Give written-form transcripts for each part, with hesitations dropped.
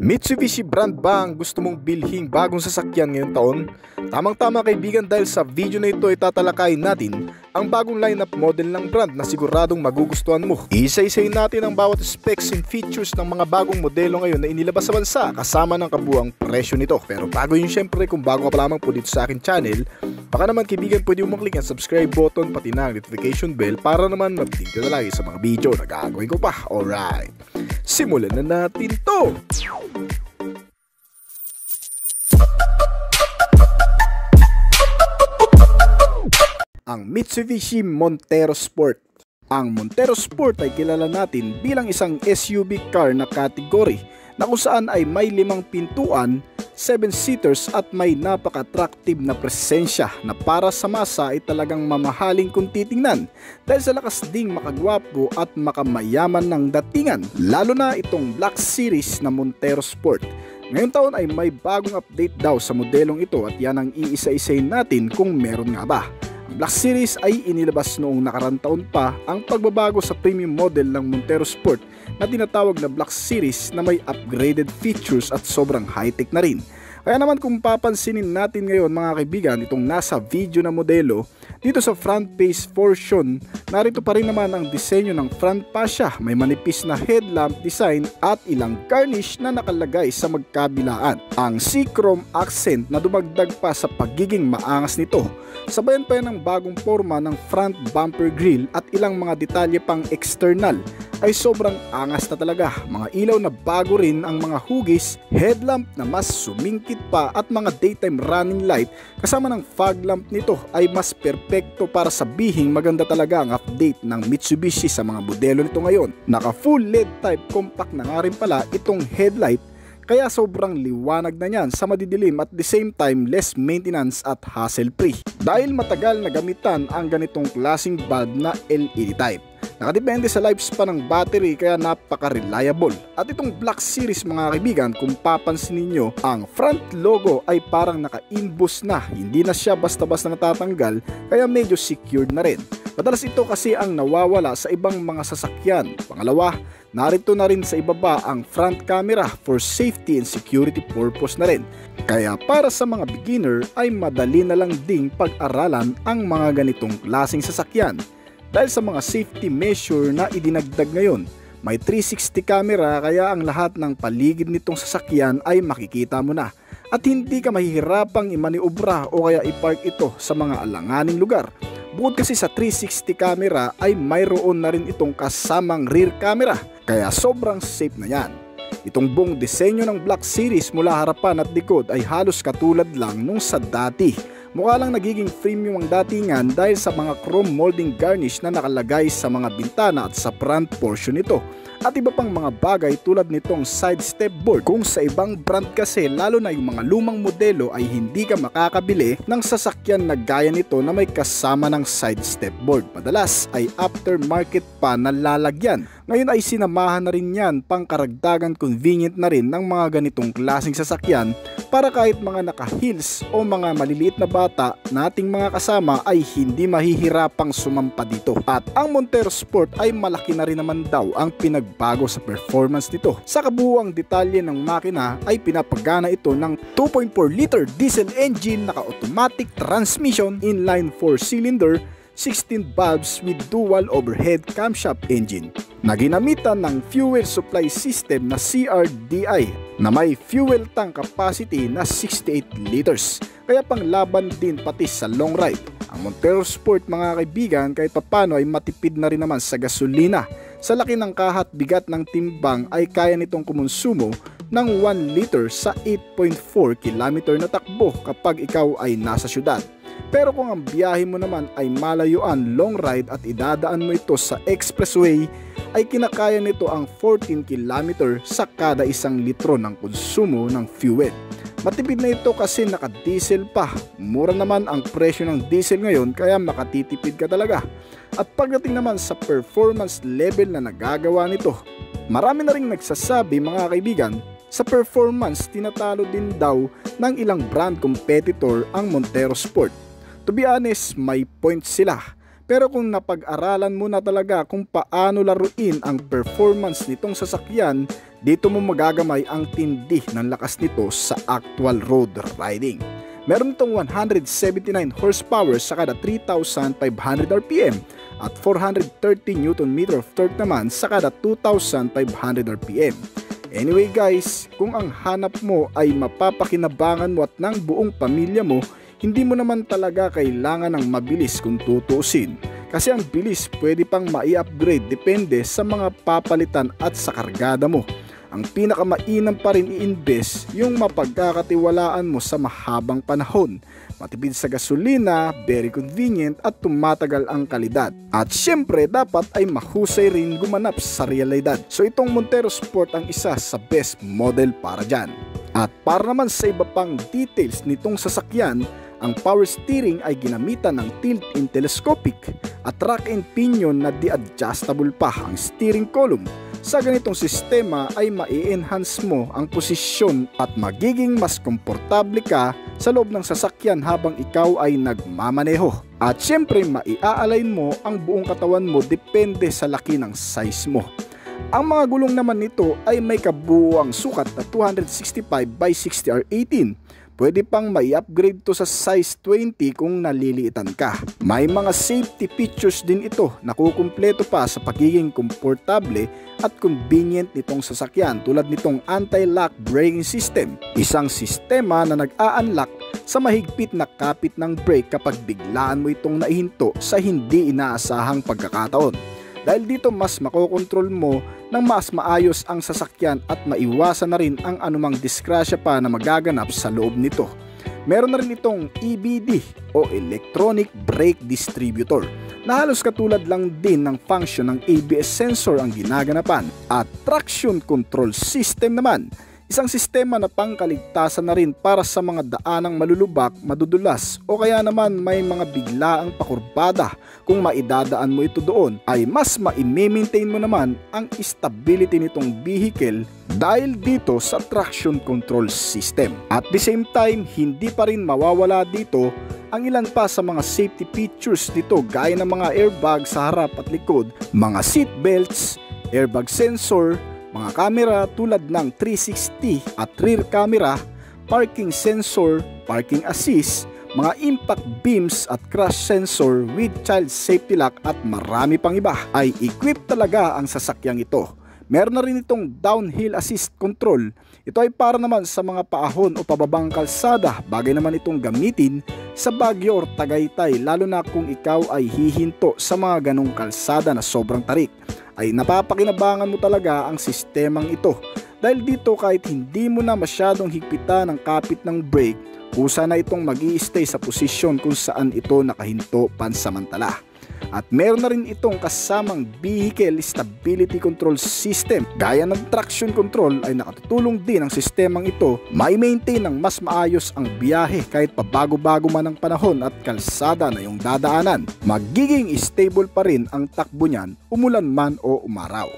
Mitsubishi brand ba ang gusto mong bilhing bagong sasakyan ngayong taon? Tamang-tama kaibigan, dahil sa video na ito ay tatalakayin natin ang bagong lineup model ng brand na siguradong magugustuhan mo. Isa-isayin natin ang bawat specs and features ng mga bagong modelo ngayon na inilabas sa bansa kasama ng kabuang presyo nito. Pero bago yun, syempre kung bago ka pa lamang po dito sa akin channel, baka naman kaibigan pwede mo maklik ang subscribe button pati na ang notification bell para naman mag-update ka na lagi sa mga video na gagawin ko pa. Alright, simulan na natin to! Ang Mitsubishi Montero Sport. Ang Montero Sport ay kilala natin bilang isang SUV car na kategory na kung saan ay may 5 pintuan, 7-seaters at may napaka-attractive na presensya na para sa masa ay talagang mamahaling kung titingnan dahil sa lakas ding makagwapo at makamayaman ng datingan, lalo na itong Black Series na Montero Sport. Ngayong taon ay may bagong update daw sa modelong ito at yan ang iisa-isayin natin kung meron nga ba. Black Series ay inilabas noong nakarang taon pa ang pagbabago sa premium model ng Montero Sport na tinatawag na Black Series na may upgraded features at sobrang high-tech na rin. Kaya naman kung papansinin natin ngayon mga kaibigan itong nasa video na modelo, dito sa front face portion, narito pa rin naman ang disenyo ng front fascia, may manipis na headlamp design at ilang garnish na nakalagay sa magkabilaan. Ang C-chrome accent na dumagdag pa sa pagiging maangas nito. Sabayan pa yan ng bagong forma ng front bumper grille at ilang mga detalye pang external ay sobrang angas na talaga. Mga ilaw na bago rin ang mga hugis, headlamp na mas sumingkit pa at mga daytime running light kasama ng fog lamp nito ay mas perpekto para sabihing maganda talaga ang update ng Mitsubishi sa mga modelo nito ngayon. Naka full LED type compact na nga rin pala itong headlight, kaya sobrang liwanag na niyan sa madidilim at the same time less maintenance at hassle free. Dahil matagal na gamitan ang ganitong klaseng bulb na LED type. Nakadepende sa lifespan ng battery kaya napaka-reliable. At itong Black Series mga kaibigan, kung papansin ninyo, ang front logo ay parang naka-inboss na, hindi na siya basta-basta natatanggal kaya medyo secured na rin. Madalas ito kasi ang nawawala sa ibang mga sasakyan. Pangalawa, narito na rin sa ibaba ang front camera for safety and security purpose na rin. Kaya para sa mga beginner ay madali na lang ding pag-aralan ang mga ganitong klaseng sasakyan. Dahil sa mga safety measure na idinagdag ngayon, may 360 camera kaya ang lahat ng paligid nitong sasakyan ay makikita mo na. At hindi ka mahihirapang imaniobra o kaya ipark ito sa mga alanganing lugar. Bukod kasi sa 360 camera ay mayroon na rin itong kasamang rear camera, kaya sobrang safe na yan. Itong buong disenyo ng Black Series mula harapan at likod ay halos katulad lang nung sa dati. Mukha lang nagiging premium ang datingan dahil sa mga chrome molding garnish na nakalagay sa mga bintana at sa front portion nito. At iba pang mga bagay tulad nitong side step board. Kung sa ibang brand kasi, lalo na yung mga lumang modelo, ay hindi ka makakabili ng sasakyan na gaya nito na may kasama ng side step board. Madalas ay aftermarket pa na lalagyan. Ngayon ay sinamahan na rin yan pang karagdagan convenient na rin ng mga ganitong klaseng sasakyan para kahit mga naka-heels o mga maliliit na bata nating mga kasama ay hindi mahihirapang sumampa dito. At ang Montero Sport ay malaki na rin naman daw ang pinagbago sa performance nito. Sa kabuuang detalye ng makina ay pinapagana ito ng 2.4 liter diesel engine, naka-automatic transmission, inline 4-cylinder, 16 valves with dual overhead camshaft engine na ginamitan ng fuel supply system na CRDI na may fuel tank capacity na 68 liters, kaya panglaban din pati sa long ride. Ang Montero Sport mga kaibigan kahit papano ay matipid na rin naman sa gasolina. Sa laki ng kahat bigat ng timbang ay kaya nitong kumonsumo ng 1 liter sa 8.4 km na takbo kapag ikaw ay nasa syudad. Pero kung ang biyahe mo naman ay malayuan, long ride at idadaan mo ito sa expressway, ay kinakaya nito ang 14 km sa kada 1 litro ng konsumo ng fuel. Matipid na ito kasi naka-diesel pa. Mura naman ang presyo ng diesel ngayon kaya makatitipid ka talaga. At pagdating naman sa performance level na nagagawa nito, marami na ring nagsasabi mga kaibigan, sa performance tinatalo din daw ng ilang brand competitor ang Montero Sport. To be honest, may point sila. Pero kung napag-aralan mo na talaga kung paano laruin ang performance nitong sasakyan, dito mo magagamay ang tindi ng lakas nito sa actual road riding. Meron itong 179 horsepower sa kada 3,500 RPM at 430 Nm of torque naman sa kada 2,500 RPM. Anyway guys, kung ang hanap mo ay mapapakinabangan mo at ng buong pamilya mo, hindi mo naman talaga kailangan ng mabilis kung tutuusin. Kasi ang bilis pwede pang mai-upgrade depende sa mga papalitan at sa kargada mo. Ang pinakamainam pa rin i-invest yung mapagkakatiwalaan mo sa mahabang panahon. Matipid sa gasolina, very convenient at tumatagal ang kalidad. At syempre dapat ay mahusay rin gumanap sa realidad. So itong Montero Sport ang isa sa best model para dyan. At para naman sa iba pang details nitong sasakyan, ang power steering ay ginamitan ng tilt-in telescopic at rack and pinion na di-adjustable pa ang steering column. Sa ganitong sistema ay mai-enhance mo ang posisyon at magiging mas komportable ka sa loob ng sasakyan habang ikaw ay nagmamaneho. At syempre mai-align mo ang buong katawan mo depende sa laki ng size mo. Ang mga gulong naman nito ay may kabuuang sukat na 265 by 60 R18. Pwede pang mai-upgrade to sa size 20 kung naliliitan ka. May mga safety features din ito na kukumpleto pa sa pagiging komportable at convenient nitong sasakyan tulad nitong anti-lock braking system. Isang sistema na nag-a-unlock sa mahigpit na kapit ng brake kapag biglaan mo itong naihinto sa hindi inaasahang pagkakataon. Dahil dito mas makokontrol mo ng mas maayos ang sasakyan at maiwasan na rin ang anumang disgrasya pa na magaganap sa loob nito. Meron na rin itong EBD o Electronic Brake Distributor na halos katulad lang din ng function ng ABS sensor ang ginaganapan. At traction control system naman, isang sistema na pangkaligtasan na rin para sa mga daanang malulubak, madudulas o kaya naman may mga biglaang pakurbada. Kung maidadaan mo ito doon ay mas ma-maintain mo naman ang stability nitong vehicle dahil dito sa traction control system. At the same time, hindi pa rin mawawala dito ang ilan pa sa mga safety features dito gaya ng mga airbag sa harap at likod, mga seat belts, airbag sensor, mga camera tulad ng 360 at rear camera, parking sensor, parking assist, mga impact beams at crash sensor with child safety lock at marami pang iba. Ay equipped talaga ang sasakyang ito. Meron na rin itong downhill assist control. Ito ay para naman sa mga paahon o pababang kalsada. Bagay naman itong gamitin sa Baguio or Tagaytay lalo na kung ikaw ay hihinto sa mga ganong kalsada na sobrang tarik. Ay napapakinabangan mo talaga ang sistemang ito. Dahil dito kahit hindi mo na masyadong higpitan ang kapit ng brake, kusa na itong mag-i-stay sa posisyon kung saan ito nakahinto pansamantala. At meron na rin itong kasamang vehicle stability control system. Gaya ng traction control ay nakatutulong din ang sistemang ito may maintain ng mas maayos ang biyahe kahit pabago-bago man ang panahon at kalsada na yung dadaanan. Magiging stable pa rin ang takbo niyan umulan man o umaraw.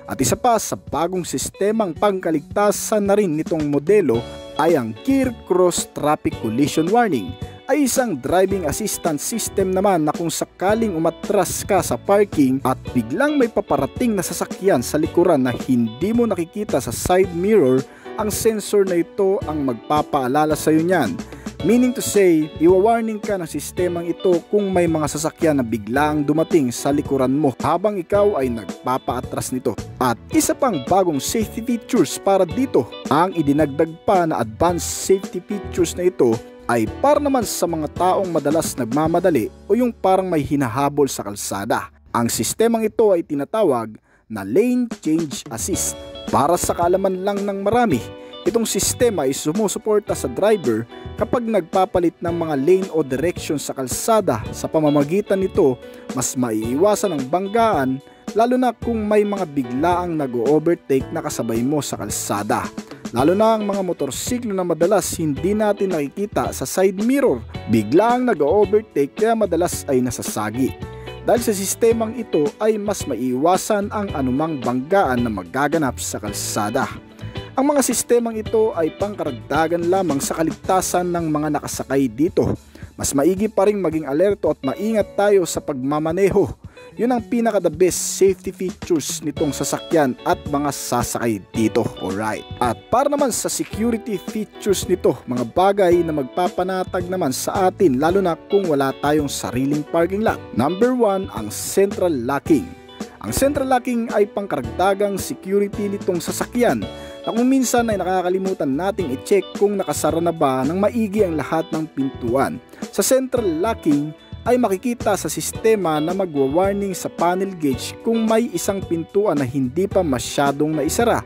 At isa pa sa bagong sistemang pangkaligtasan na rin nitong modelo ay ang Gear Cross Traffic Collision Warning. Ay isang driving assistance system naman na kung sakaling umatras ka sa parking at biglang may paparating na sasakyan sa likuran na hindi mo nakikita sa side mirror, ang sensor na ito ang magpapaalala sa iyo niyan. Meaning to say, iwa-warning ka ng sistemang ito kung may mga sasakyan na biglang dumating sa likuran mo habang ikaw ay nagpapaatras nito. At isa pang bagong safety features para dito, ang idinagdag pa na advanced safety features na ito ay para naman sa mga taong madalas nagmamadali o yung parang may hinahabol sa kalsada. Ang sistemang ito ay tinatawag na Lane Change Assist. Para sa kaalaman lang ng marami, itong sistema ay sumusuporta sa driver kapag nagpapalit ng mga lane o direction sa kalsada. Sa pamamagitan nito, mas maiiwasan ang banggaan lalo na kung may mga biglaang nag-o-overtake na kasabay mo sa kalsada. Lalo na ang mga motorsiklo na madalas hindi natin nakikita sa side mirror. Biglang nag-overtake kaya madalas ay nasasagi. Dahil sa sistemang ito ay mas maiiwasan ang anumang banggaan na magaganap sa kalsada. Ang mga sistemang ito ay pangkaragdagan lamang sa kaligtasan ng mga nakasakay dito. Mas maigi pa rin maging alerto at maingat tayo sa pagmamaneho. Yun ang pinaka the best safety features nitong sasakyan at mga sasakay dito. Alright. At para naman sa security features nito, mga bagay na magpapanatag naman sa atin lalo na kung wala tayong sariling parking lot. Number 1, ang central locking. Ang central locking ay pangkaragdagang security nitong sasakyan na kung minsan ay nakakalimutan nating i-check kung nakasara na ba ng maigi ang lahat ng pintuan. Sa central locking ay makikita sa sistema na magwa-warning sa panel gauge kung may isang pintuan na hindi pa masyadong naisara.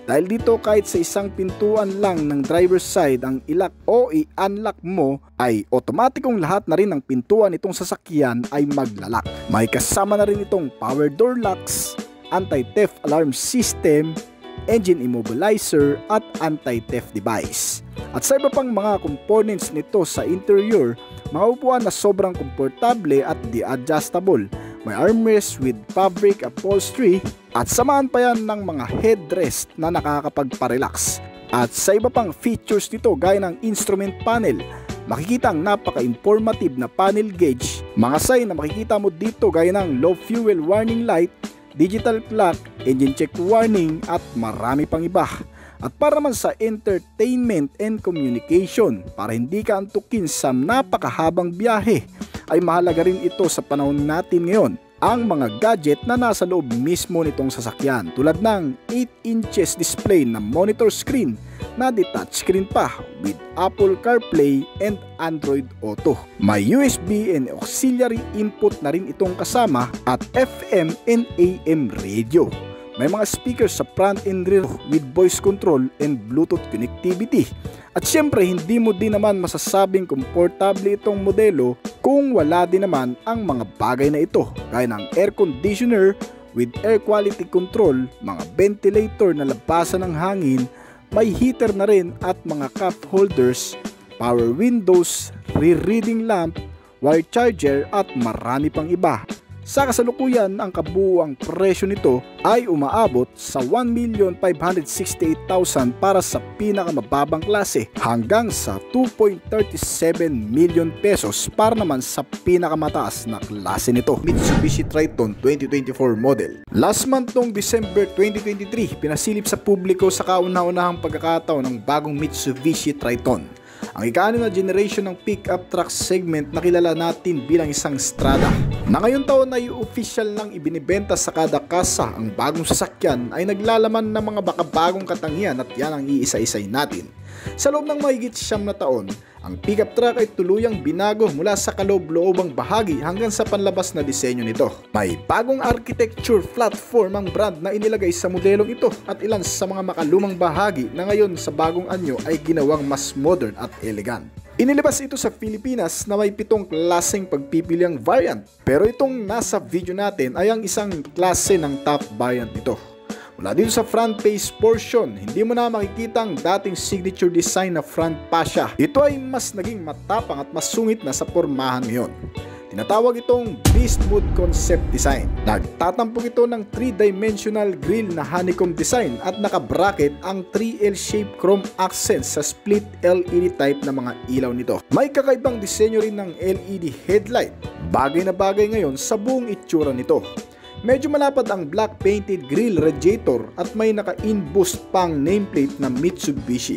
Dahil dito kahit sa isang pintuan lang ng driver's side ang i-lock o i-unlock mo ay otomatikong lahat na rin ng pintuan itong sasakyan ay maglalak. May kasama na rin itong power door locks, anti-theft alarm system, engine immobilizer at anti-theft device. At sa iba pang mga components nito sa interior, mga upuan na sobrang komportable at di-adjustable. May armrest with fabric upholstery at samahan pa yan ng mga headrest na nakakapagparelax. At sa iba pang features nito gaya ng instrument panel, makikita ang napaka-informative na panel gauge, mga sign na makikita mo dito gaya ng low fuel warning light, digital clock, engine check warning at marami pang iba. At para naman sa entertainment and communication, para hindi ka antukin sa napakahabang biyahe, ay mahalaga rin ito sa panahon natin ngayon. Ang mga gadget na nasa loob mismo nitong sasakyan tulad ng 8 inches display na monitor screen na detached screen pa with Apple CarPlay and Android Auto. May USB and auxiliary input na rin itong kasama at FM and AM radio. May mga speakers sa front and rear with voice control and Bluetooth connectivity. At syempre hindi mo din naman masasabing komportable itong modelo kung wala din naman ang mga bagay na ito gaya ng air conditioner with air quality control, mga ventilator na labasan ng hangin, may heater na rin at mga cup holders, power windows, rear reading lamp, wire charger at marami pang iba. Sa kasalukuyan, ang kabuuang presyo nito ay umaabot sa 1,568,000 para sa pinakamababang klase hanggang sa 2.37 million pesos para naman sa pinakamataas na klase nito. Mitsubishi Triton 2024 model. Last month noong December 2023, pinasilip sa publiko sa kauna-unahang pagkakataon ng bagong Mitsubishi Triton. Ang ika-6 na generation ng pickup truck segment na kilala natin bilang isang Strada. Na ngayong taon ay official nang ibinibenta sa kada kasa, ang bagong sasakyan ay naglalaman ng mga bakabagong katangian at yan ang iisa-isay natin. Sa loob ng mahigit 9 na taon, ang pickup truck ay tuluyang binago mula sa kaloob-loobang bahagi hanggang sa panlabas na disenyo nito. May bagong architecture platform ang brand na inilagay sa modelong ito at ilan sa mga makalumang bahagi na ngayon sa bagong anyo ay ginawang mas modern at elegant. Inilabas ito sa Pilipinas na may 7 klaseng pagpipiliang variant, pero itong nasa video natin ay ang isang klase ng top variant nito. Mula dito sa front face portion, hindi mo na makikita ang dating signature design na front fascia. Ito ay mas naging matapang at mas sungit na sa pormahan ngayon. Tinatawag itong Beast Mode Concept Design. Nagtatampok ito ng 3-dimensional grille na honeycomb design at nakabracket ang 3L-shaped chrome accents sa split LED type na mga ilaw nito. May kakaibang disenyo rin ng LED headlight. Bagay na bagay ngayon sa buong itsura nito. Medyo malapad ang black painted grille radiator at may naka-in-boost pang nameplate na Mitsubishi.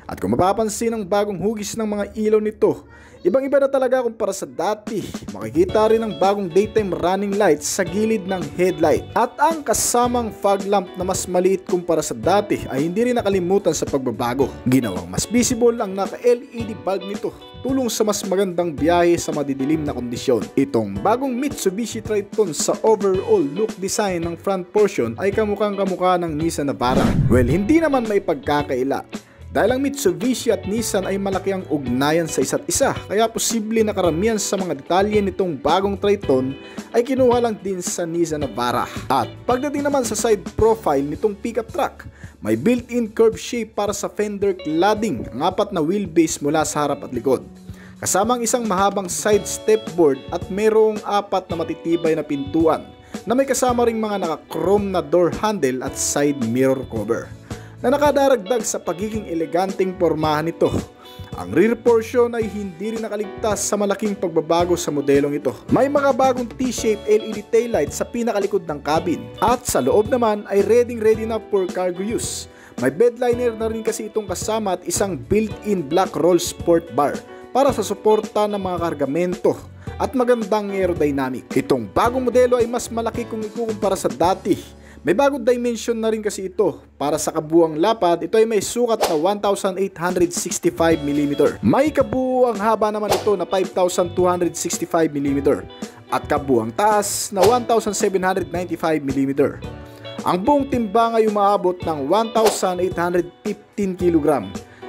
At kung mapapansin ang bagong hugis ng mga ilaw nito, ibang-iba na talaga kumpara sa dati. Makikita rin ang bagong daytime running lights sa gilid ng headlight. At ang kasamang fog lamp na mas maliit kumpara sa dati ay hindi rin nakalimutan sa pagbabago. Ginawang mas visible ang naka-LED bulb nito, tulong sa mas magandang biyahe sa madidilim na kondisyon. Itong bagong Mitsubishi Triton sa overall look design ng front portion ay kamukhang-kamukha ng Nissan Navara. Well, hindi naman may pagkakaila. Dahil ang Mitsubishi at Nissan ay malaki ang ugnayan sa isa't isa, kaya posible na karamihan sa mga detalye nitong bagong Triton ay kinuha lang din sa Nissan Navara. At pagdating naman sa side profile nitong pickup truck, may built-in curve shape para sa fender cladding, ang 4 na wheelbase mula sa harap at likod. Kasamang isang mahabang side stepboard at mayroong 4 na matitibay na pintuan na may kasama ring mga naka-chrome na door handle at side mirror cover na nakadaragdag sa pagiging eleganteng pormahan nito. Ang rear portion ay hindi rin nakaligtas sa malaking pagbabago sa modelong ito. May mga bagong T-shape LED taillight sa pinakalikod ng cabin at sa loob naman ay ready na for cargo use. May bedliner na rin kasi itong kasama at isang built-in black roll sport bar para sa suporta ng mga kargamento at magandang aerodynamic. Itong bagong modelo ay mas malaki kung ikukumpara sa dati. May bagong dimension na rin kasi ito. Para sa kabuuang lapad, ito ay may sukat na 1,865mm. May kabuuang haba naman ito na 5,265mm at kabuuang taas na 1,795mm. Ang buong timbang ay umaabot ng 1,815kg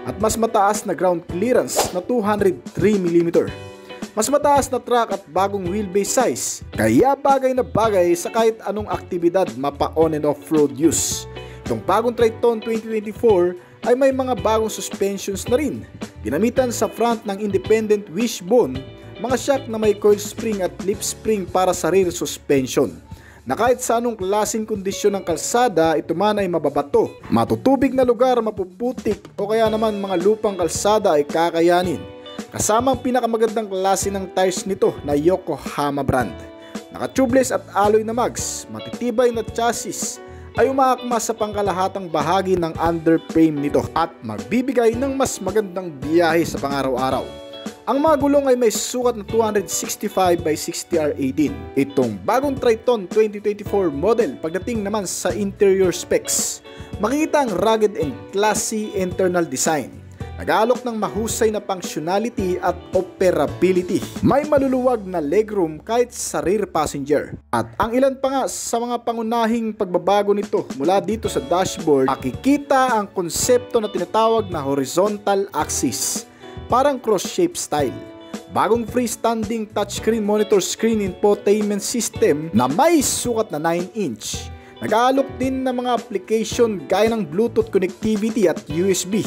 at mas mataas na ground clearance na 203mm. Mas mataas na track at bagong wheelbase size, kaya bagay na bagay sa kahit anong aktibidad mapa on and off-road use. Itong bagong Triton 2024 ay may mga bagong suspensions na rin. Ginamitan sa front ng independent wishbone, mga shock na may coil spring at lip spring para sa rear suspension. Na kahit sa anong klaseng kondisyon ng kalsada, ito man ay mababato, matutubig na lugar, mapuputik o kaya naman mga lupang kalsada ay kakayanin. Kasama ang pinakamagandang klase ng tires nito na Yokohama brand. Naka-tubeless at alloy na mags, matitibay na chassis ay umaakma sa pangkalahatang bahagi ng underframe nito at magbibigay ng mas magandang biyahe sa pang-araw-araw. Ang mga gulong ay may sukat na 265/60R18. Itong bagong Triton 2024 model pagdating naman sa interior specs, makikita ang rugged and classy internal design. Nag-aalok ng mahusay na functionality at operability. May maluluwag na legroom kahit sa rear passenger. At ang ilan pa nga sa mga pangunahing pagbabago nito mula dito sa dashboard, makikita ang konsepto na tinatawag na horizontal axis, parang cross-shape style. Bagong freestanding touchscreen monitor screen infotainment system na may sukat na 9-inch. Nag-aalok din ng mga application gaya ng Bluetooth connectivity at USB.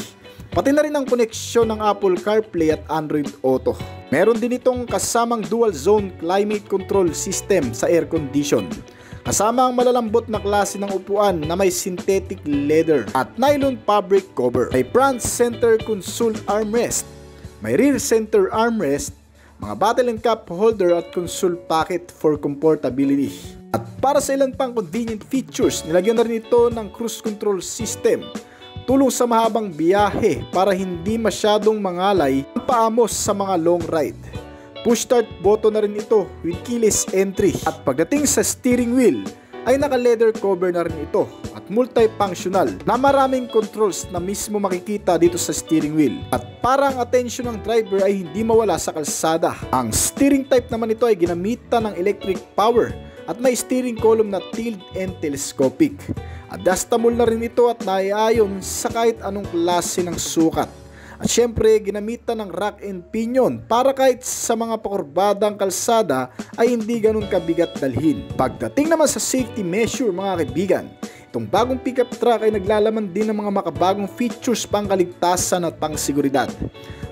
Pati na rin ang koneksyon ng Apple CarPlay at Android Auto. Meron din itong kasamang dual zone climate control system sa air condition. Kasama ang malalambot na klase ng upuan na may synthetic leather at nylon fabric cover. May front center console armrest, may rear center armrest, mga bottle and cup holder at console pocket for comfortability. At para sa ilan pang convenient features, nilagyan na rin ito ng cruise control system. Tulong sa mahabang biyahe para hindi masyadong mangalay ang paamos sa mga long ride. Push start button na rin ito with keyless entry. At pagdating sa steering wheel ay naka-leather cover na rin ito at multifunctional na maraming controls na mismo makikita dito sa steering wheel. At parang atensyon ng driver ay hindi mawala sa kalsada. Ang steering type naman ito ay ginamitan ng electric power at may steering column na tilt and telescopic. Adjustable na rin ito at naiayon sa kahit anong klase ng sukat. At syempre, ginamitan ng rack and pinion para kahit sa mga pakurbadang kalsada ay hindi ganun kabigat dalhin. Pagdating naman sa safety measure mga kaibigan, itong bagong pickup truck ay naglalaman din ng mga makabagong features pangkaligtasan at pangseguridad.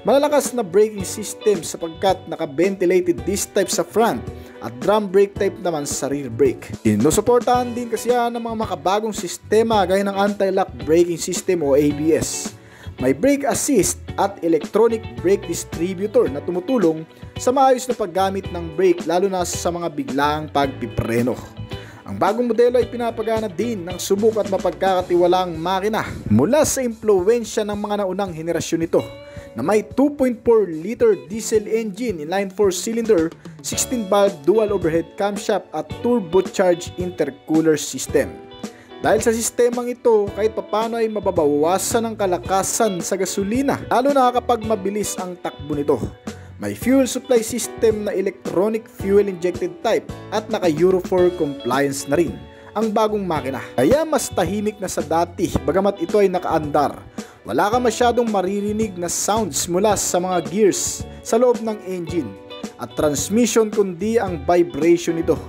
Malalakas na braking system sapagkat naka-ventilated disc type sa front at drum brake type naman sa rear brake. Sinusuportahan din kasi yan ng mga makabagong sistema gaya ng anti-lock braking system o ABS. May brake assist at electronic brake distributor na tumutulong sa maayos na paggamit ng brake lalo na sa mga biglaang pagpipreno. Ang bagong modelo ay pinapagana din ng subok at mapagkakatiwalaang makina mula sa impluwensya ng mga naunang henerasyon nito na may 2.4-liter diesel engine, inline 4-cylinder, 16-valve dual overhead camshaft at turbocharged intercooler system. Dahil sa sistemang ito, kahit papano ay mababawasan ang kalakasan sa gasolina, lalo na kapag mabilis ang takbo nito. May fuel supply system na electronic fuel injected type at naka Euro 4 compliance na rin ang bagong makina. Kaya mas tahimik na sa dati bagamat ito ay nakaandar. Wala ka masyadong maririnig na sounds mula sa mga gears sa loob ng engine at transmission kundi ang vibration nito.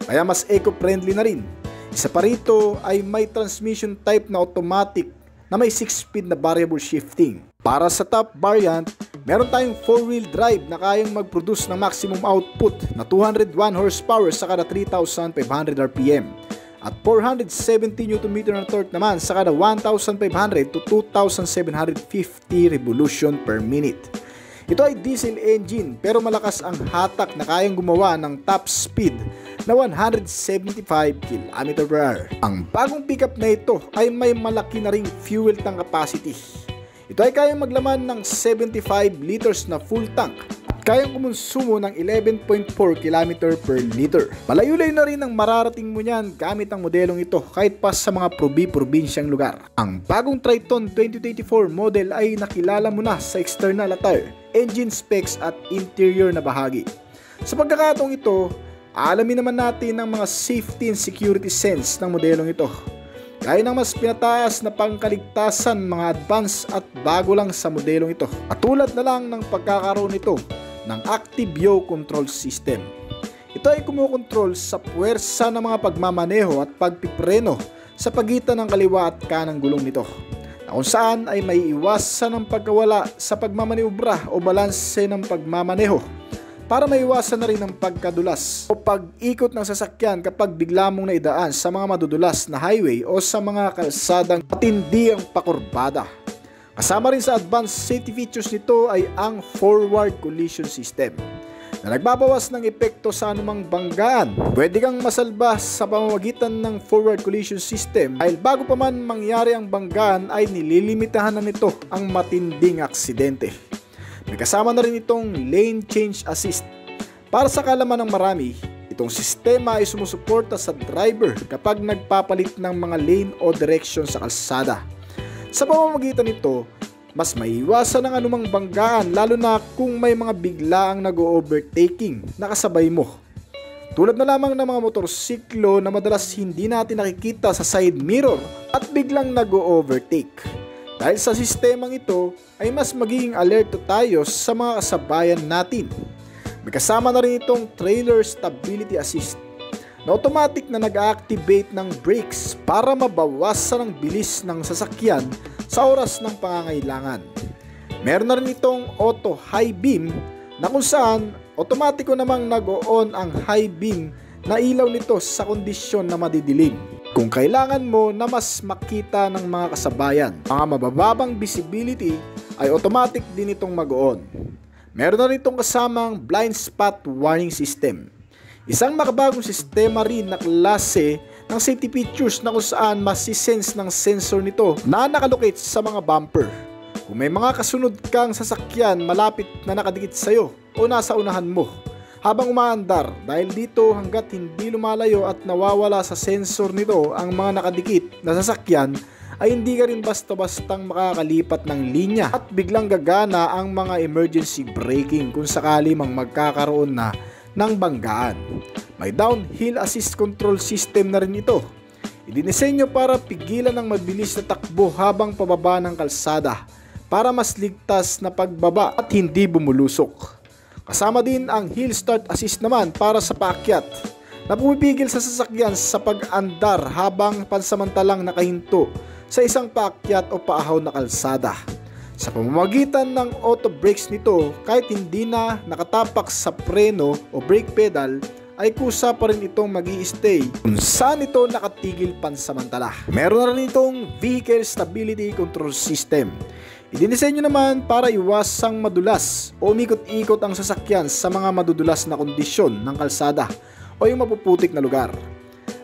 Kaya mas eco-friendly na rin. Isa pa rito ay may transmission type na automatic na may 6-speed na variable shifting. Para sa top variant, meron tayong 4-wheel drive na kayang mag-produce ng maximum output na 201 horsepower sa kada 3,500 RPM. at 470 Nm na torque naman sa kada 1,500 to 2,750 revolution per minute. Ito ay diesel engine pero malakas ang hatak na kayang gumawa ng top speed na 175 km/h. Ang bagong pickup na ito ay may malaki na ring fuel tank capacity. Ito ay kayang maglaman ng 75 liters na full tank at kayang kumonsumo ng 11.4 km per liter. Malayo-layo na rin ang mararating mo niyan gamit ang modelong ito kahit pa sa mga probinsyang lugar. Ang bagong Triton 2024 model ay nakilala mo na sa external attire, engine specs at interior na bahagi. Sa pagkakataong ito, alamin naman natin ang mga safety and security sense ng modelong ito. Gaya ng mas pinataas na pangkaligtasan, mga advance at bago lang sa modelong ito. Katulad na lang ng pagkakaroon nito ng active yaw control system. Ito ay kumukontrol sa puwersa ng mga pagmamaneho at pagpipreno sa pagitan ng kaliwa at kanang gulong nito, na kung saan ay may iwasan ng pagkawala sa pagmamaniobra o balanse ng pagmamaneho para maiwasan na rin ang pagkadulas o pag-ikot ng sasakyan kapag bigla mong naidaan sa mga madudulas na highway o sa mga kalsadang matindi ang pakurbada. Kasama rin sa advanced safety features nito ay ang forward collision system na nagbabawas ng epekto sa anumang banggaan. Pwede kang masalba sa pamamagitan ng forward collision system dahil bago pa man mangyari ang banggaan ay nililimitahan na nito ang matinding aksidente. May kasama na rin itong lane change assist. Para sa kalaman ng marami, itong sistema ay sumusuporta sa driver kapag nagpapalit ng mga lane o direction sa kalsada. Sa pamamagitan nito, mas maiiwasan ang anumang banggaan lalo na kung may mga biglaang nag-overtaking na kasabay mo. Tulad na lamang ng mga motorsiklo na madalas hindi natin nakikita sa side mirror at biglang nag-overtake. Dahil sa sistemang ito ay mas magiging alerto tayo sa mga kasabayan natin. May kasama na rin itong trailer stability assist na automatic na nag-activate ng brakes para mabawasan ang bilis ng sasakyan sa oras ng pangangailangan. Meron na rin itong auto high beam na kung saan otomatiko namang nag-o-on ang high beam na ilaw nito sa kondisyon na madidilim. Kung kailangan mo na mas makita ng mga kasabayan, mga mabababang visibility ay automatic din itong mag-on. Meron na rin itong kasamang blind spot warning system. Isang makabagong sistema rin na klase ng safety features na kung saan masisense ng sensor nito na nakalocate sa mga bumper. Kung may mga kasunod kang sasakyan malapit na nakadikit sa'yo o nasa unahan mo habang umaandar, dahil dito hanggat hindi lumalayo at nawawala sa sensor nito ang mga nakadikit na sasakyan ay hindi ka rin basta-bastang makakalipat ng linya at biglang gagana ang mga emergency braking kung sakali mang magkakaroon na ng banggaan. May downhill assist control system na rin ito. Idinisenyo para pigilan ang mabilis na takbo habang pababa ng kalsada para mas ligtas na pagbaba at hindi bumulusok. Kasama din ang hill start assist naman para sa paakyat na pumipigil sa sasakyan sa pag-andar habang pansamantalang nakahinto sa isang paakyat o paahaw na kalsada. Sa pamamagitan ng auto brakes nito, kahit hindi na nakatapak sa preno o brake pedal, ay kusa pa rin itong mag-i-stay kung saan ito nakatigil pansamantala. Meron na rin itong vehicle stability control system. Idinisenyo naman para iwasang madulas o umikot-ikot ang sasakyan sa mga madudulas na kondisyon ng kalsada o yung mapuputik na lugar.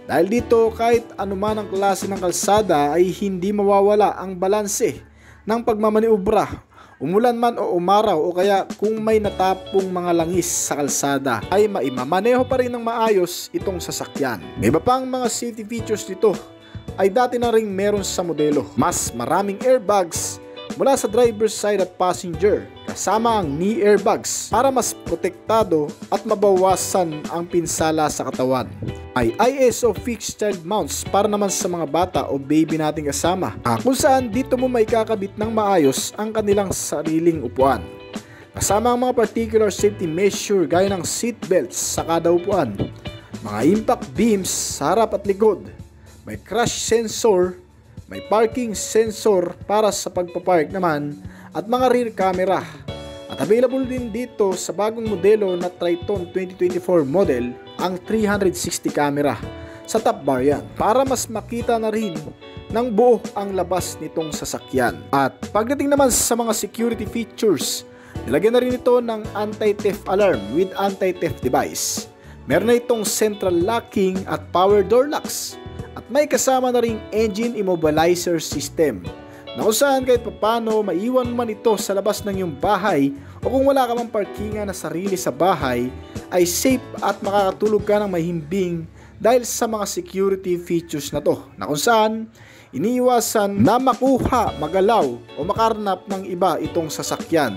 Dahil dito, kahit anuman ang klase ng kalsada ay hindi mawawala ang balanse ng pagmamaniobra, umulan man o umaraw o kaya kung may natapong mga langis sa kalsada ay maimamaneho pa rin ng maayos itong sasakyan. May iba pang mga safety features nito ay dati na ring meron sa modelo. Mas maraming airbags mula sa driver's side at passenger, kasama ang knee airbags para mas protektado at mabawasan ang pinsala sa katawan. May ISO fixed child mounts para naman sa mga bata o baby nating kasama, kung saan dito mo may kakabit ng maayos ang kanilang sariling upuan. Kasama ang mga particular safety measure gaya ng seat belts sa kada upuan, mga impact beams sa harap at likod, may crash sensor, may parking sensor para sa pagpapark naman at mga rear camera. At available din dito sa bagong modelo na Triton 2024 model ang 360 camera sa top variant para mas makita na rin ng buo ang labas nitong sasakyan. At pagdating naman sa mga security features, nilagyan na rin ito ng anti-theft alarm with anti-theft device. Meron na itong central locking at power door locks. At may kasama na ring engine immobilizer system na kung saan kahit papano maiwan man ito sa labas ng iyong bahay o kung wala ka mang parkingan na sarili sa bahay ay safe at makakatulog ka ng mahimbing dahil sa mga security features na to na kung saan iniiwasan na makuha, magalaw o makarnap ng iba itong sasakyan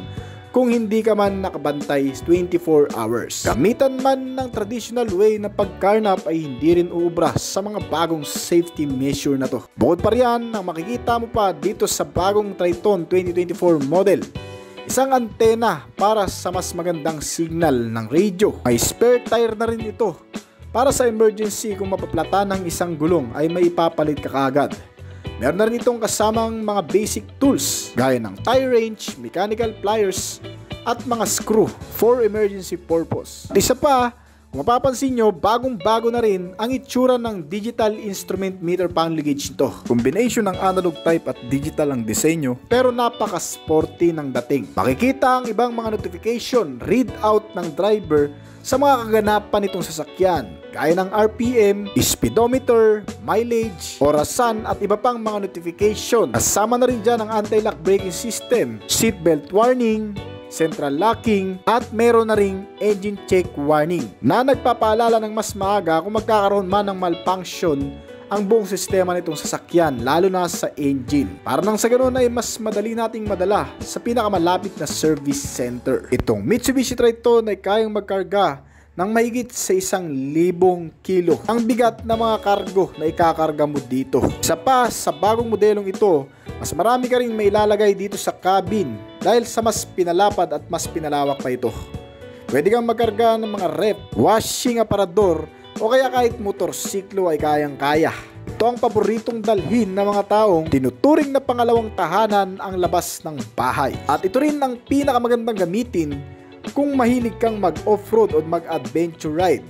kung hindi ka man nakabantay 24 hours. Gamitan man ng traditional way na pagkarnap ay hindi rin uubra sa mga bagong safety measure na to. Bukod pa riyan, ang makikita mo pa dito sa bagong Triton 2024 model, isang antena para sa mas magandang signal ng radio. May spare tire na rin ito para sa emergency kung mapaplata ng isang gulong ay may ipapalit ka kaagad. Meron na rin itong kasamang mga basic tools gaya ng tie wrench, mechanical pliers at mga screw for emergency purpose. At isa pa, kung mapapansin nyo, bagong-bago na rin ang itsura ng digital instrument meter panel gauge nito. Combination ng analog type at digital ang disenyo pero napaka-sporty ng dating. Makikita ang ibang mga notification readout ng driver sa mga kaganapan nitong sasakyan gaya ng RPM, speedometer, mileage, orasan at iba pang mga notification. Kasama na rin dyan ang anti-lock braking system, seatbelt warning, central locking at meron na ring engine check warning na nagpapaalala ng mas maaga kung magkakaroon man ng malfunction ang buong sistema nitong sasakyan lalo na sa engine. Para nang sa ganoon ay mas madali nating madala sa pinakamalapit na service center. Itong Mitsubishi Triton ay kayang magkarga ng mahigit sa 1,000 kilo ang bigat na mga kargo na ikakarga mo dito. Isa pa, sa bagong modelong ito, mas marami ka rin may ilalagay dito sa cabin dahil sa mas pinalapad at mas pinalawak pa ito. Pwede kang magkarga ng mga rep, washing aparador o kaya kahit motorsiklo ay kayang-kaya. Ito ang paboritong dalhin ng mga taong tinuturing na pangalawang tahanan ang labas ng bahay. At ito rin ang pinakamagandang gamitin kung mahilig kang mag-off-road o mag-adventure ride.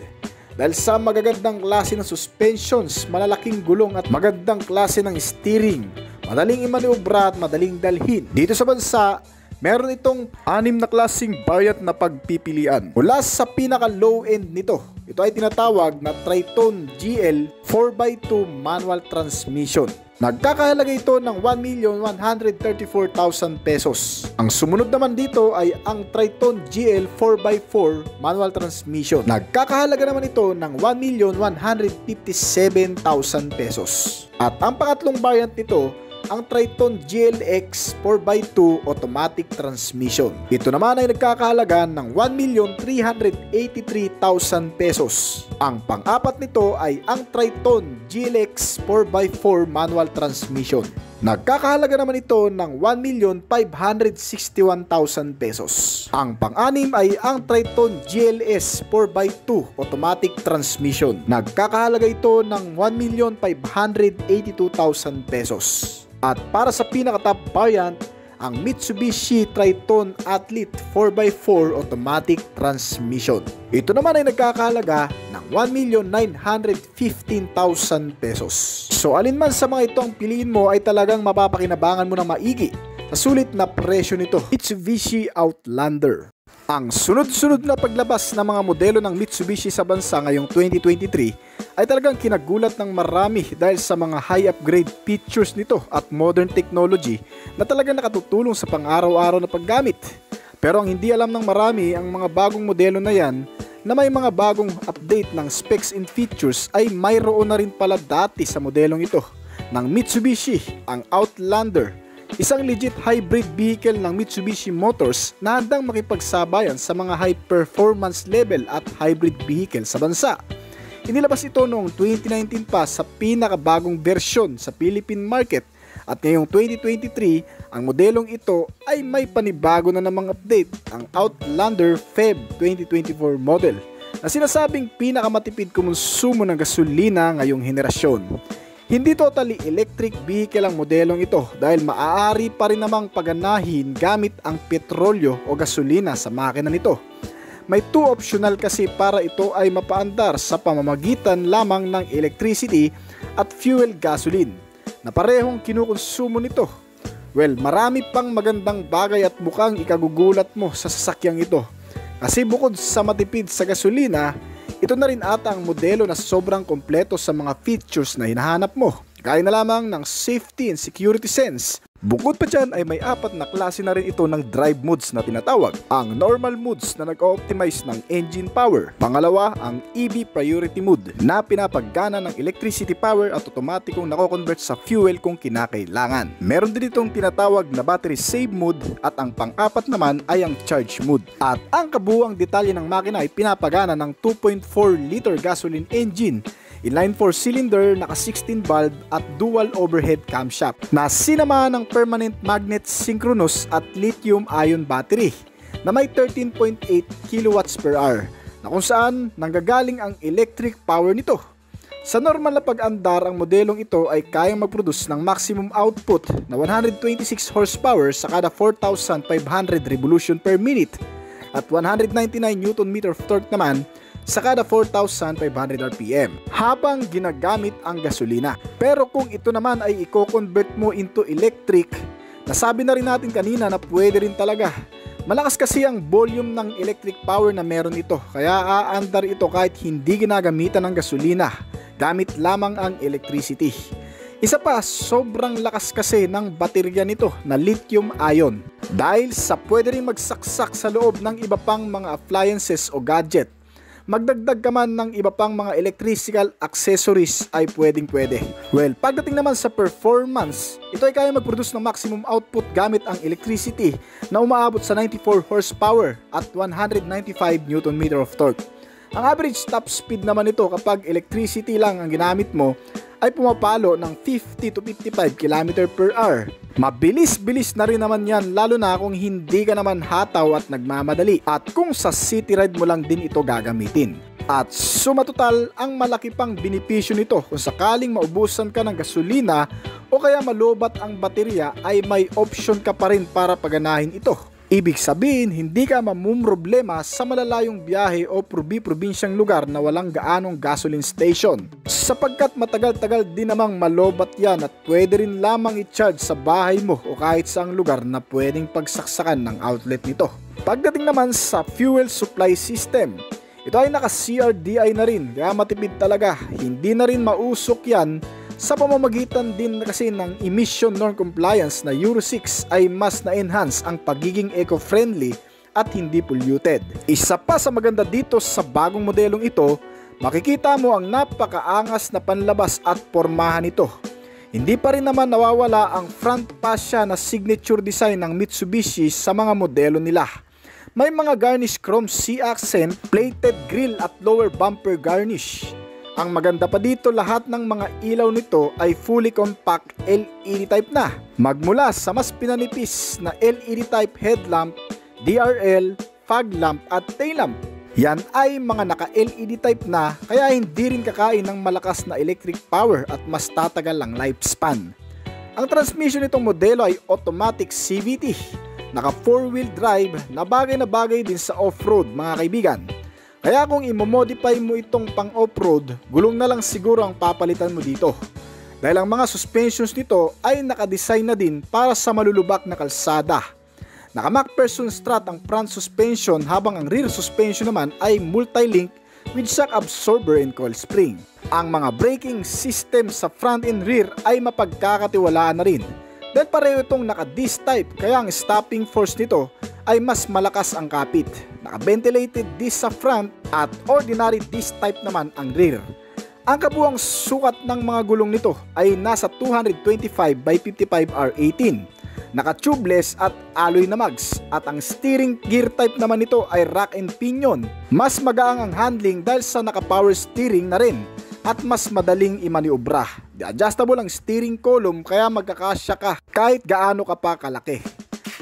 Dahil sa magagandang klase ng suspensions, malalaking gulong at magandang klase ng steering, madaling imaniobra at madaling dalhin. Dito sa bansa, meron itong 6 na klaseng variant na pagpipilian. Mula sa pinaka-low end nito, ito ay tinatawag na Triton GL 4x2 manual transmission. Nagkakahalaga ito ng 1,134,000 pesos. Ang sumunod naman dito ay ang Triton GL 4x4 manual transmission. Nagkakahalaga naman ito ng 1,157,000 pesos. At ang pangatlong variant nito, ang Triton GLX 4x2 automatic transmission. Ito naman ay nagkakahalaga ng 1,383,000 pesos. Ang pang-apat nito ay ang Triton GLX 4x4 manual transmission. Nagkakahalaga naman ito ng 1,561,000 pesos. Ang pang-anim ay ang Triton GLS 4x2 automatic transmission. Nagkakahalaga ito ng 1,582,000 pesos. At para sa pinaka-top variant, ang Mitsubishi Triton Athlete 4x4 automatic transmission. Ito naman ay nagkakahalaga ng 1,915,000 pesos. So alin man sa mga ito ang piliin mo ay talagang mapapakinabangan mo ng maigi sa sulit na presyo nito. Mitsubishi Outlander. Ang sunod-sunod na paglabas ng mga modelo ng Mitsubishi sa bansa ngayong 2023 ay talagang kinagulat ng marami dahil sa mga high upgrade features nito at modern technology na talagang nakatutulong sa pang-araw-araw na paggamit. Pero ang hindi alam ng marami ang mga bagong modelo na yan na may mga bagong update ng specs and features ay mayroon na rin pala dati sa modelong ito ng Mitsubishi, ang Outlander. Isang legit hybrid vehicle ng Mitsubishi Motors na handang makipagsabayan sa mga high performance level at hybrid vehicle sa bansa. Inilabas ito noong 2019 pa sa pinakabagong versyon sa Philippine market at ngayong 2023, ang modelong ito ay may panibago na namang update, ang Outlander Feb 2024 model na sinasabing pinakamatipid kumonsumo ng gasolina ngayong henerasyon. Hindi totally electric vehicle ang modelong ito dahil maaari pa rin namang paganahin gamit ang petrolyo o gasolina sa makina nito. May 2 optional kasi para ito ay mapaandar sa pamamagitan lamang ng electricity at fuel gasoline na parehong kinukonsumo nito. Well, marami pang magandang bagay at mukhang ikagugulat mo sa sasakyang ito. Kasi bukod sa matipid sa gasolina, ito na rin ata ang modelo na sobrang kompleto sa mga features na hinahanap mo. Kaya na lamang ng safety and security sense. Bukod pa dyan ay may 4 na klase na rin ito ng drive modes na tinatawag. Ang normal modes na nag-optimize ng engine power. Pangalawa, ang EV priority mode na pinapagana ng electricity power at otomatikong nako-convert sa fuel kung kinakailangan. Meron din itong tinatawag na battery save mode at ang pang-4 naman ay ang charge mode. At ang kabuuang detalye ng makina ay pinapagana ng 2.4 liter gasoline engine, inline 4-cylinder, naka 16 valve at dual overhead camshaft na sinamahan ng permanent magnet synchronous at lithium-ion battery na may 13.8 kWh na kung saan nanggagaling ang electric power nito. Sa normal na pag-andar, ang modelong ito ay kayang mag-produce ng maximum output na 126 horsepower sa kada 4,500 revolution per minute at 199 Nm of torque naman sa kada 4,500 RPM habang ginagamit ang gasolina. Pero kung ito naman ay i-convert mo into electric, nasabi na rin natin kanina na pwede rin talaga. Malakas kasi ang volume ng electric power na meron ito, kaya aandar ito kahit hindi ginagamitan ng gasolina, gamit lamang ang electricity. Isa pa, sobrang lakas kasi ng baterya nito na lithium ion dahil sa pwede rin magsaksak sa loob ng iba pang mga appliances o gadget. Magdagdag ka man ng iba pang mga electrical accessories ay pwede. Well, pagdating naman sa performance, ito ay kaya mag-produce ng maximum output gamit ang electricity na umaabot sa 94 horsepower at 195 Nm of torque. Ang average top speed naman nito kapag electricity lang ang ginamit mo ay pumapalo ng 50 to 55 km per hour. Mabilis-bilis na rin naman yan lalo na kung hindi ka naman hataw at nagmamadali at kung sa city ride mo lang din ito gagamitin. At sumatotal, ang malaki pang benepisyo nito kung sakaling maubusan ka ng gasolina o kaya malubat ang baterya ay may option ka pa rin para paganahin ito. Ibig sabihin, hindi ka mamumroblema sa malalayong biyahe o probinsyang lugar na walang gaanong gasoline station. Sapagkat matagal-tagal din namang malobat yan at pwede rin lamang i-charge sa bahay mo o kahit saang lugar na pwedeng pagsaksakan ng outlet nito. Pagdating naman sa fuel supply system, ito ay naka-CRDI na rin kaya matipid talaga. Hindi na rin mausok yan sa pamamagitan din kasi ng emission norm compliance na Euro 6 ay mas na-enhance ang pagiging eco-friendly at hindi polluted. Isa pa sa maganda dito sa bagong modelong ito, makikita mo ang napakaangas na panlabas at pormahan nito. Hindi pa rin naman nawawala ang front fascia na signature design ng Mitsubishi sa mga modelo nila. May mga garnish chrome C-accent, plated grille at lower bumper garnish. Ang maganda pa dito, lahat ng mga ilaw nito ay fully compact LED type na. Magmula sa mas pinanipis na LED type headlamp, DRL, fog lamp at tail lamp. Yan ay mga naka-LED type na kaya hindi rin kakain ng malakas na electric power at mas tatagal ang lifespan. Ang transmission nitong modelo ay automatic CVT. Naka 4-wheel drive na bagay din sa off-road mga kaibigan. Kaya kung imomodify mo itong pang off-road, gulong na lang siguro ang papalitan mo dito. Dahil ang mga suspensions nito ay nakadesign na din para sa malulubak na kalsada. Naka MacPherson strut ang front suspension habang ang rear suspension naman ay multi-link with shock absorber and coil spring. Ang mga braking system sa front and rear ay mapagkakatiwalaan na rin. Dahil pareho itong naka-disc type kaya ang stopping force nito ay mas malakas ang kapit. Naka-ventilated disc sa front at ordinary disc type naman ang rear. Ang kabuuang sukat ng mga gulong nito ay nasa 225 by 55 R18. Naka-tubeless at alloy na mags at ang steering gear type naman nito ay rack and pinion. Mas magaang ang handling dahil sa naka-power steering na rin at mas madaling imaniobra. Adjustable ang steering column kaya magkakasya ka kahit gaano ka pa kalaki.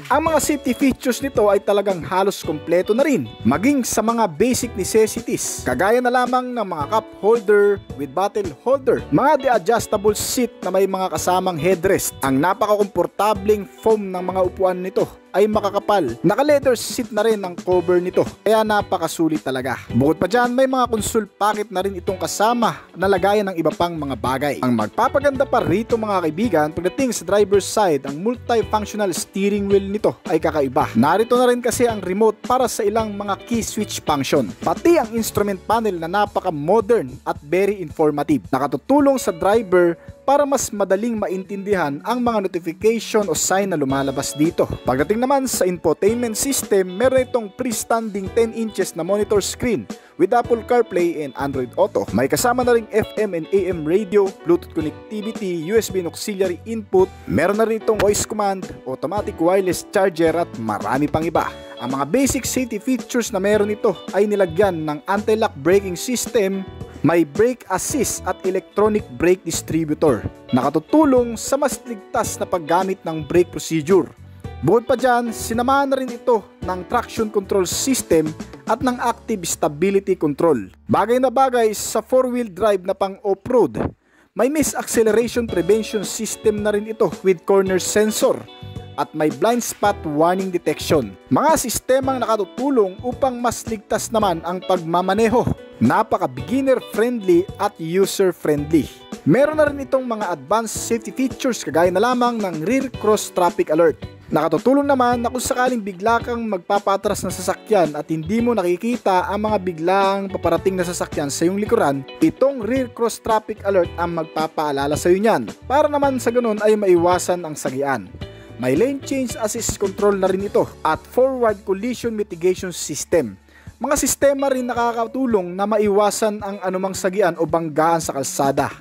Ang mga safety features nito ay talagang halos kompleto na rin, maging sa mga basic necessities, kagaya na lamang ng mga cup holder with bottle holder, mga de-adjustable seat na may mga kasamang headrest, ang napakakomportableng foam ng mga upuan nito, ay makakapal. Naka-leather seat na rin ang cover nito, kaya napakasulit talaga. Bukod pa dyan, may mga console pocket na rin itong kasama na lagayan ng iba pang mga bagay. Ang magpapaganda pa rito mga kaibigan, pagdating sa driver's side, ang multifunctional steering wheel nito ay kakaiba. Narito na rin kasi ang remote para sa ilang mga key switch function. Pati ang instrument panel na napaka-modern at very informative. Nakatutulong sa driver para mas madaling maintindihan ang mga notification o sign na lumalabas dito. Pagdating naman sa infotainment system, meron itong freestanding 10 inches na monitor screen with Apple CarPlay and Android Auto. May kasama na ring FM and AM radio, Bluetooth connectivity, USB and auxiliary input, meron na rin itong voice command, automatic wireless charger at marami pang iba. Ang mga basic safety features na meron ito ay nilagyan ng anti-lock braking system, may brake assist at electronic brake distributor, nakatutulong sa mas ligtas na paggamit ng brake procedure. Bukod pa dyan, sinamahan na rin ito ng traction control system at ng active stability control. Bagay na bagay sa 4-wheel drive na pang off-road. May miss acceleration prevention system na rin ito with corner sensor at may blind spot warning detection. Mga sistemang nakatutulong upang mas ligtas naman ang pagmamaneho. Napaka beginner friendly at user friendly. Meron na rin itong mga advanced safety features kagaya na lamang ng rear cross traffic alert. Nakatutulong naman na kung sakaling bigla kang magpapatras ng sasakyan at hindi mo nakikita ang mga biglang paparating na sasakyan sa iyong likuran, itong rear cross traffic alert ang magpapaalala sa iyo niyan, para naman sa ganun ay maiwasan ang sagian. May lane change assist control na rin ito at forward collision mitigation system. Mga sistema rin nakakatulong na maiwasan ang anumang sagian o banggaan sa kalsada.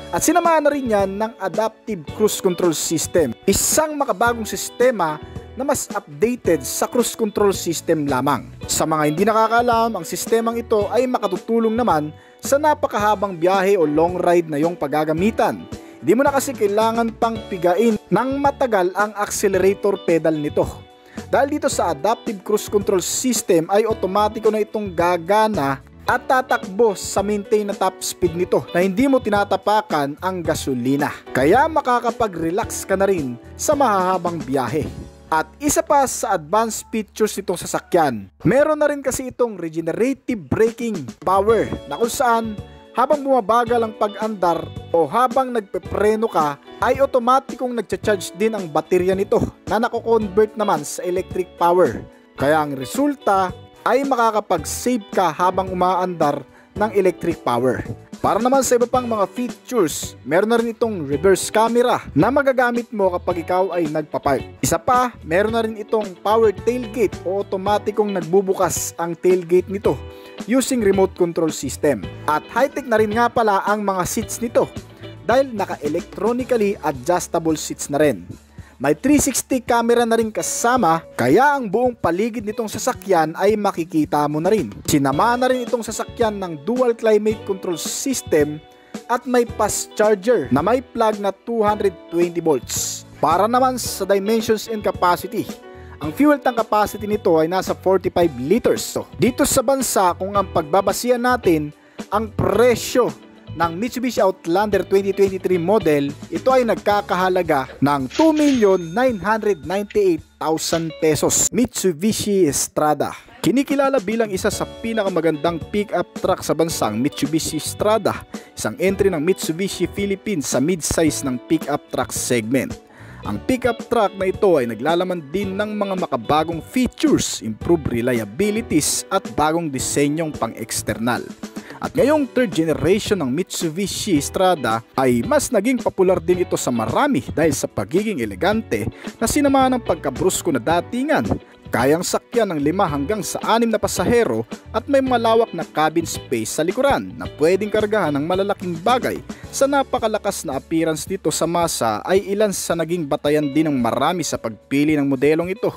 At sinamahan na rin yan ng adaptive cruise control system. Isang makabagong sistema na mas updated sa cruise control system lamang. Sa mga hindi nakakaalam, ang sistemang ito ay makatutulong naman sa napakahabang biyahe o long ride na iyong paggagamitan. Hindi mo na kasi kailangan pang pigain ng matagal ang accelerator pedal nito. Dahil dito sa adaptive cruise control system ay otomatiko na itong gagana at tatakbo sa maintain na top speed nito na hindi mo tinatapakan ang gasolina. Kaya makakapag-relax ka na rin sa mahahabang biyahe. At isa pa sa advanced features nitong sasakyan, meron na rin kasi itong regenerative braking power na kung saan habang bumabagal ang pag-andar o habang nagpepreno ka ay otomatikong nagcha-charge din ang baterya nito na nako-convert naman sa electric power. Kaya ang resulta ay makakapag-save ka habang umaandar ng electric power. Para naman sa iba pang mga features, meron na rin itong reverse camera na magagamit mo kapag ikaw ay nagpapark. Isa pa, meron na rin itong power tailgate o otomatikong nagbubukas ang tailgate nito using remote control system. At high-tech na rin nga pala ang mga seats nito dahil naka-electronically adjustable seats na rin. May 360 camera na rin kasama, kaya ang buong paligid nitong sasakyan ay makikita mo na rin. Sinama na rin itong sasakyan ng dual climate control system at may fast charger na may plug na 220 volts. Para naman sa dimensions and capacity, ang fuel tank capacity nito ay nasa 45 liters. So, dito sa bansa, kung ang pagbabasihan natin, ang presyo ng Mitsubishi Outlander 2023 model, ito ay nagkakahalaga ng 2,998,000 pesos. Mitsubishi Strada. Kinikilala bilang isa sa pinakamagandang pick-up truck sa bansang Mitsubishi Strada, isang entry ng Mitsubishi Philippines sa mid-size ng pick-up truck segment. Ang pick-up truck na ito ay naglalaman din ng mga makabagong features, improved reliabilities at bagong disenyong pang-external. At ngayong third generation ng Mitsubishi Strada ay mas naging popular din ito sa marami dahil sa pagiging elegante na sinamahan ng pagkabrusko na datingan. Kayang sakyan ng 5 hanggang sa 6 na pasahero at may malawak na cabin space sa likuran na pwedeng kargahan ng malalaking bagay. Sa napakalakas na appearance nito sa masa ay ilan sa naging batayan din ng marami sa pagpili ng modelong ito.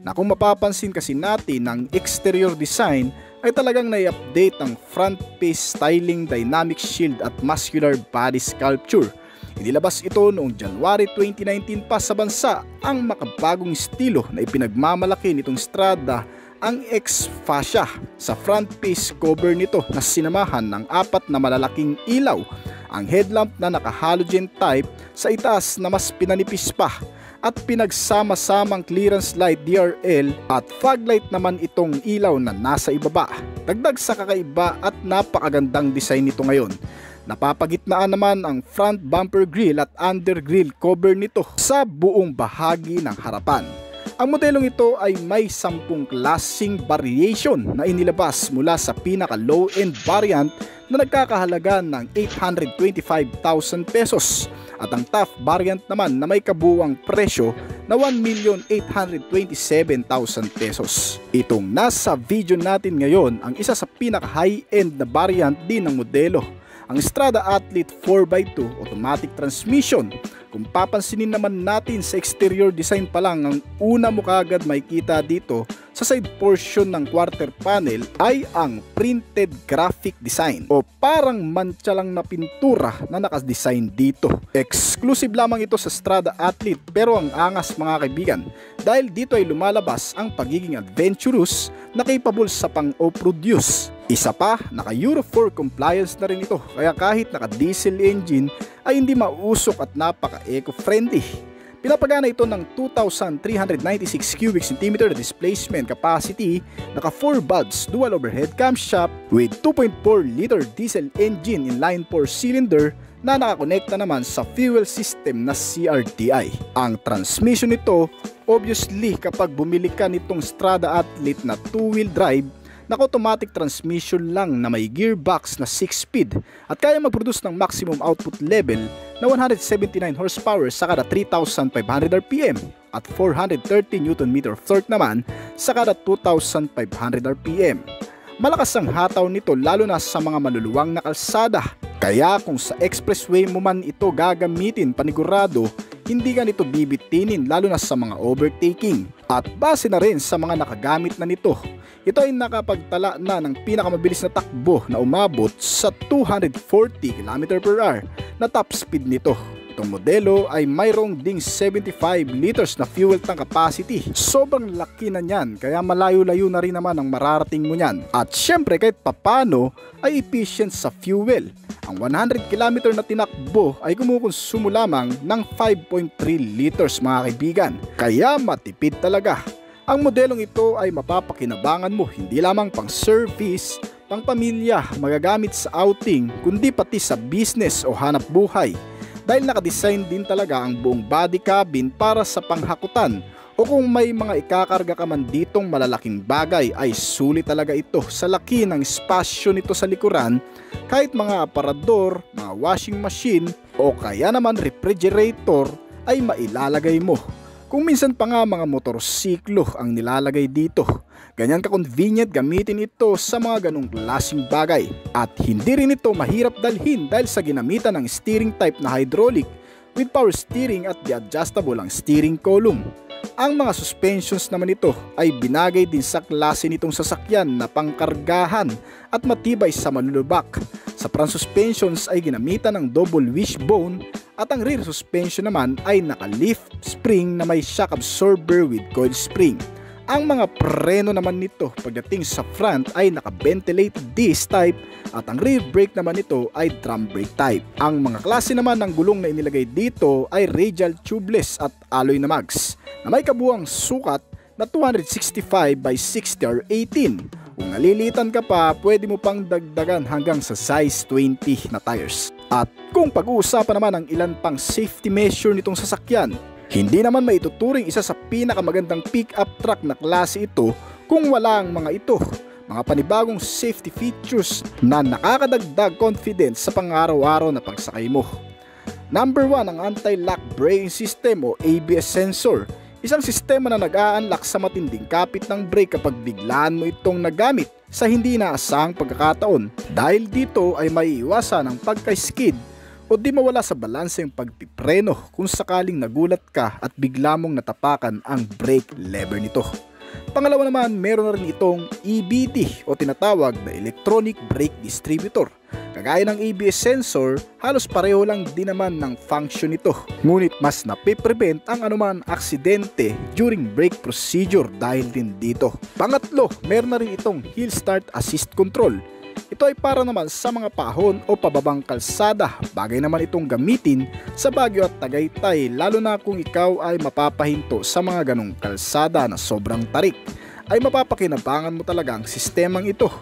Na kung mapapansin kasi natin ng exterior design ay talagang nai-update ang front face styling, dynamic shield at muscular body sculpture. Inilabas ito noong January 2019 pa sa bansa. Ang makabagong estilo na ipinagmamalaki nitong Strada ang X-fascia sa front face cover nito na sinamahan ng 4 na malalaking ilaw. Ang headlamp na naka-halogen type sa itaas na mas pinanipis pa. at pinagsama-samang clearance light DRL at fog light naman itong ilaw na nasa ibaba. Dagdag sa kakaiba at napakagandang design nito ngayon, napapagitnaan naman ang front bumper grille at under grille cover nito sa buong bahagi ng harapan. Ang modelong ito ay may 10 klaseng variation na inilabas mula sa pinaka low-end variant na nagkakahalaga ng 825,000 pesos at ang top variant naman na may kabuuang presyo na 1,827,000 pesos. Itong nasa video natin ngayon ang isa sa pinaka high-end na variant din ng modelo, ang Strada Athlete 4x2 automatic transmission. Kung papansinin naman natin sa exterior design pa lang, ang una mo kagad makikita dito sa side portion ng quarter panel ay ang printed graphic design o parang mantsa lang na pintura na nakadesign dito. Exclusive lamang ito sa Strada Athlete pero ang angas mga kaibigan dahil dito ay lumalabas ang pagiging adventurous na capable sa pang-off-road use. Isa pa, naka Euro 4 compliance na rin ito kaya kahit naka diesel engine ay hindi mausok at napaka eco-friendly. Pinapagana ito ng 2,396 cubic centimeter na displacement capacity, naka 4 valves dual overhead camshaft with 2.4 liter diesel engine inline 4 cylinder na nakakonekta naman sa fuel system na CRTI. Ang transmission nito, obviously kapag bumili ka nitong Strada Athlete na 2-wheel drive, naka-automatic transmission lang na may gearbox na 6-speed at kaya mag-produce ng maximum output level na 179 horsepower sa kada 3,500 RPM at 430 Nm torque naman sa kada 2,500 RPM. Malakas ang hataw nito lalo na sa mga maluluwang na kalsada. Kaya kung sa expressway mo man ito gagamitin, panigurado hindi ka nito bibitinin lalo na sa mga overtaking. At base na rin sa mga nakagamit na nito, ito ay nakapagtala na ng pinakamabilis na takbo na umabot sa 240 km/h na top speed nito. Itong modelo ay mayroong ding 75 liters na fuel tank capacity. Sobrang laki na niyan kaya malayo-layo na rin naman ang mararating mo niyan. At syempre kahit papano ay efficient sa fuel. Ang 100 km na tinakbo ay kumukonsumo lamang ng 5.3 liters mga kaibigan. Kaya matipid talaga. Ang modelong ito ay mapapakinabangan mo hindi lamang pang service, pang pamilya, magagamit sa outing, kundi pati sa business o hanap buhay. Dahil nakadesign din talaga ang buong body cabin para sa panghakutan o kung may mga ikakarga ka man ditong malalaking bagay ay sulit talaga ito sa laki ng espasyo nito sa likuran, kahit mga aparador, mga washing machine o kaya naman refrigerator ay mailalagay mo. Kung minsan pa nga mga motorsiklo ang nilalagay dito. Ganyan ka-convenient gamitin ito sa mga ganong klaseng bagay. At hindi rin ito mahirap dalhin dahil sa ginamitan ng steering type na hydraulic with power steering at the adjustable ang steering column. Ang mga suspensions naman ito ay binagay din sa klase nitong sasakyan na pangkargahan at matibay sa malulubak. Sa front suspensions ay ginamitan ng double wishbone at ang rear suspension naman ay naka-lift spring na may shock absorber with coil spring. Ang mga preno naman nito pagdating sa front ay naka-ventilate disc type at ang rear brake naman nito ay drum brake type. Ang mga klase naman ng gulong na inilagay dito ay radial tubeless at alloy na mags na may kabuuang sukat na 265 by 60 or 18. Kung nalilitan ka pa, pwede mo pang dagdagan hanggang sa size 20 na tires. At kung pag-uusapan naman ang ilan pang safety measure nitong sasakyan, hindi naman maituturing isa sa pinakamagandang pick-up truck na klase ito kung wala ang mga ito. Mga panibagong safety features na nakakadagdag confidence sa pang-araw-araw na pagsakay mo. Number 1, ang anti-lock braking system o ABS sensor. Isang sistema na nag-a-unlock sa matinding kapit ng brake kapag biglaan mo itong nagamit sa hindi inaasahang pagkakataon. Dahil dito ay maiiwasan ang pagka-skid o di mawala sa balanse yung pagpipreno kung sakaling nagulat ka at bigla mong natapakan ang brake lever nito. Pangalawa naman, meron na rin itong EBD o tinatawag na Electronic Brake Distributor. Kagaya ng ABS sensor, halos pareho lang din naman ng function nito. Ngunit mas napiprevent ang anuman aksidente during brake procedure dahil din dito. Pangatlo, meron na rin itong Hill Start Assist Control. Ito ay para naman sa mga pahon o pababang kalsada. Bagay naman itong gamitin sa Baguio at Tagaytay, lalo na kung ikaw ay mapapahinto sa mga ganong kalsada na sobrang tarik. Ay mapapakinabangan mo talaga ang sistemang ito.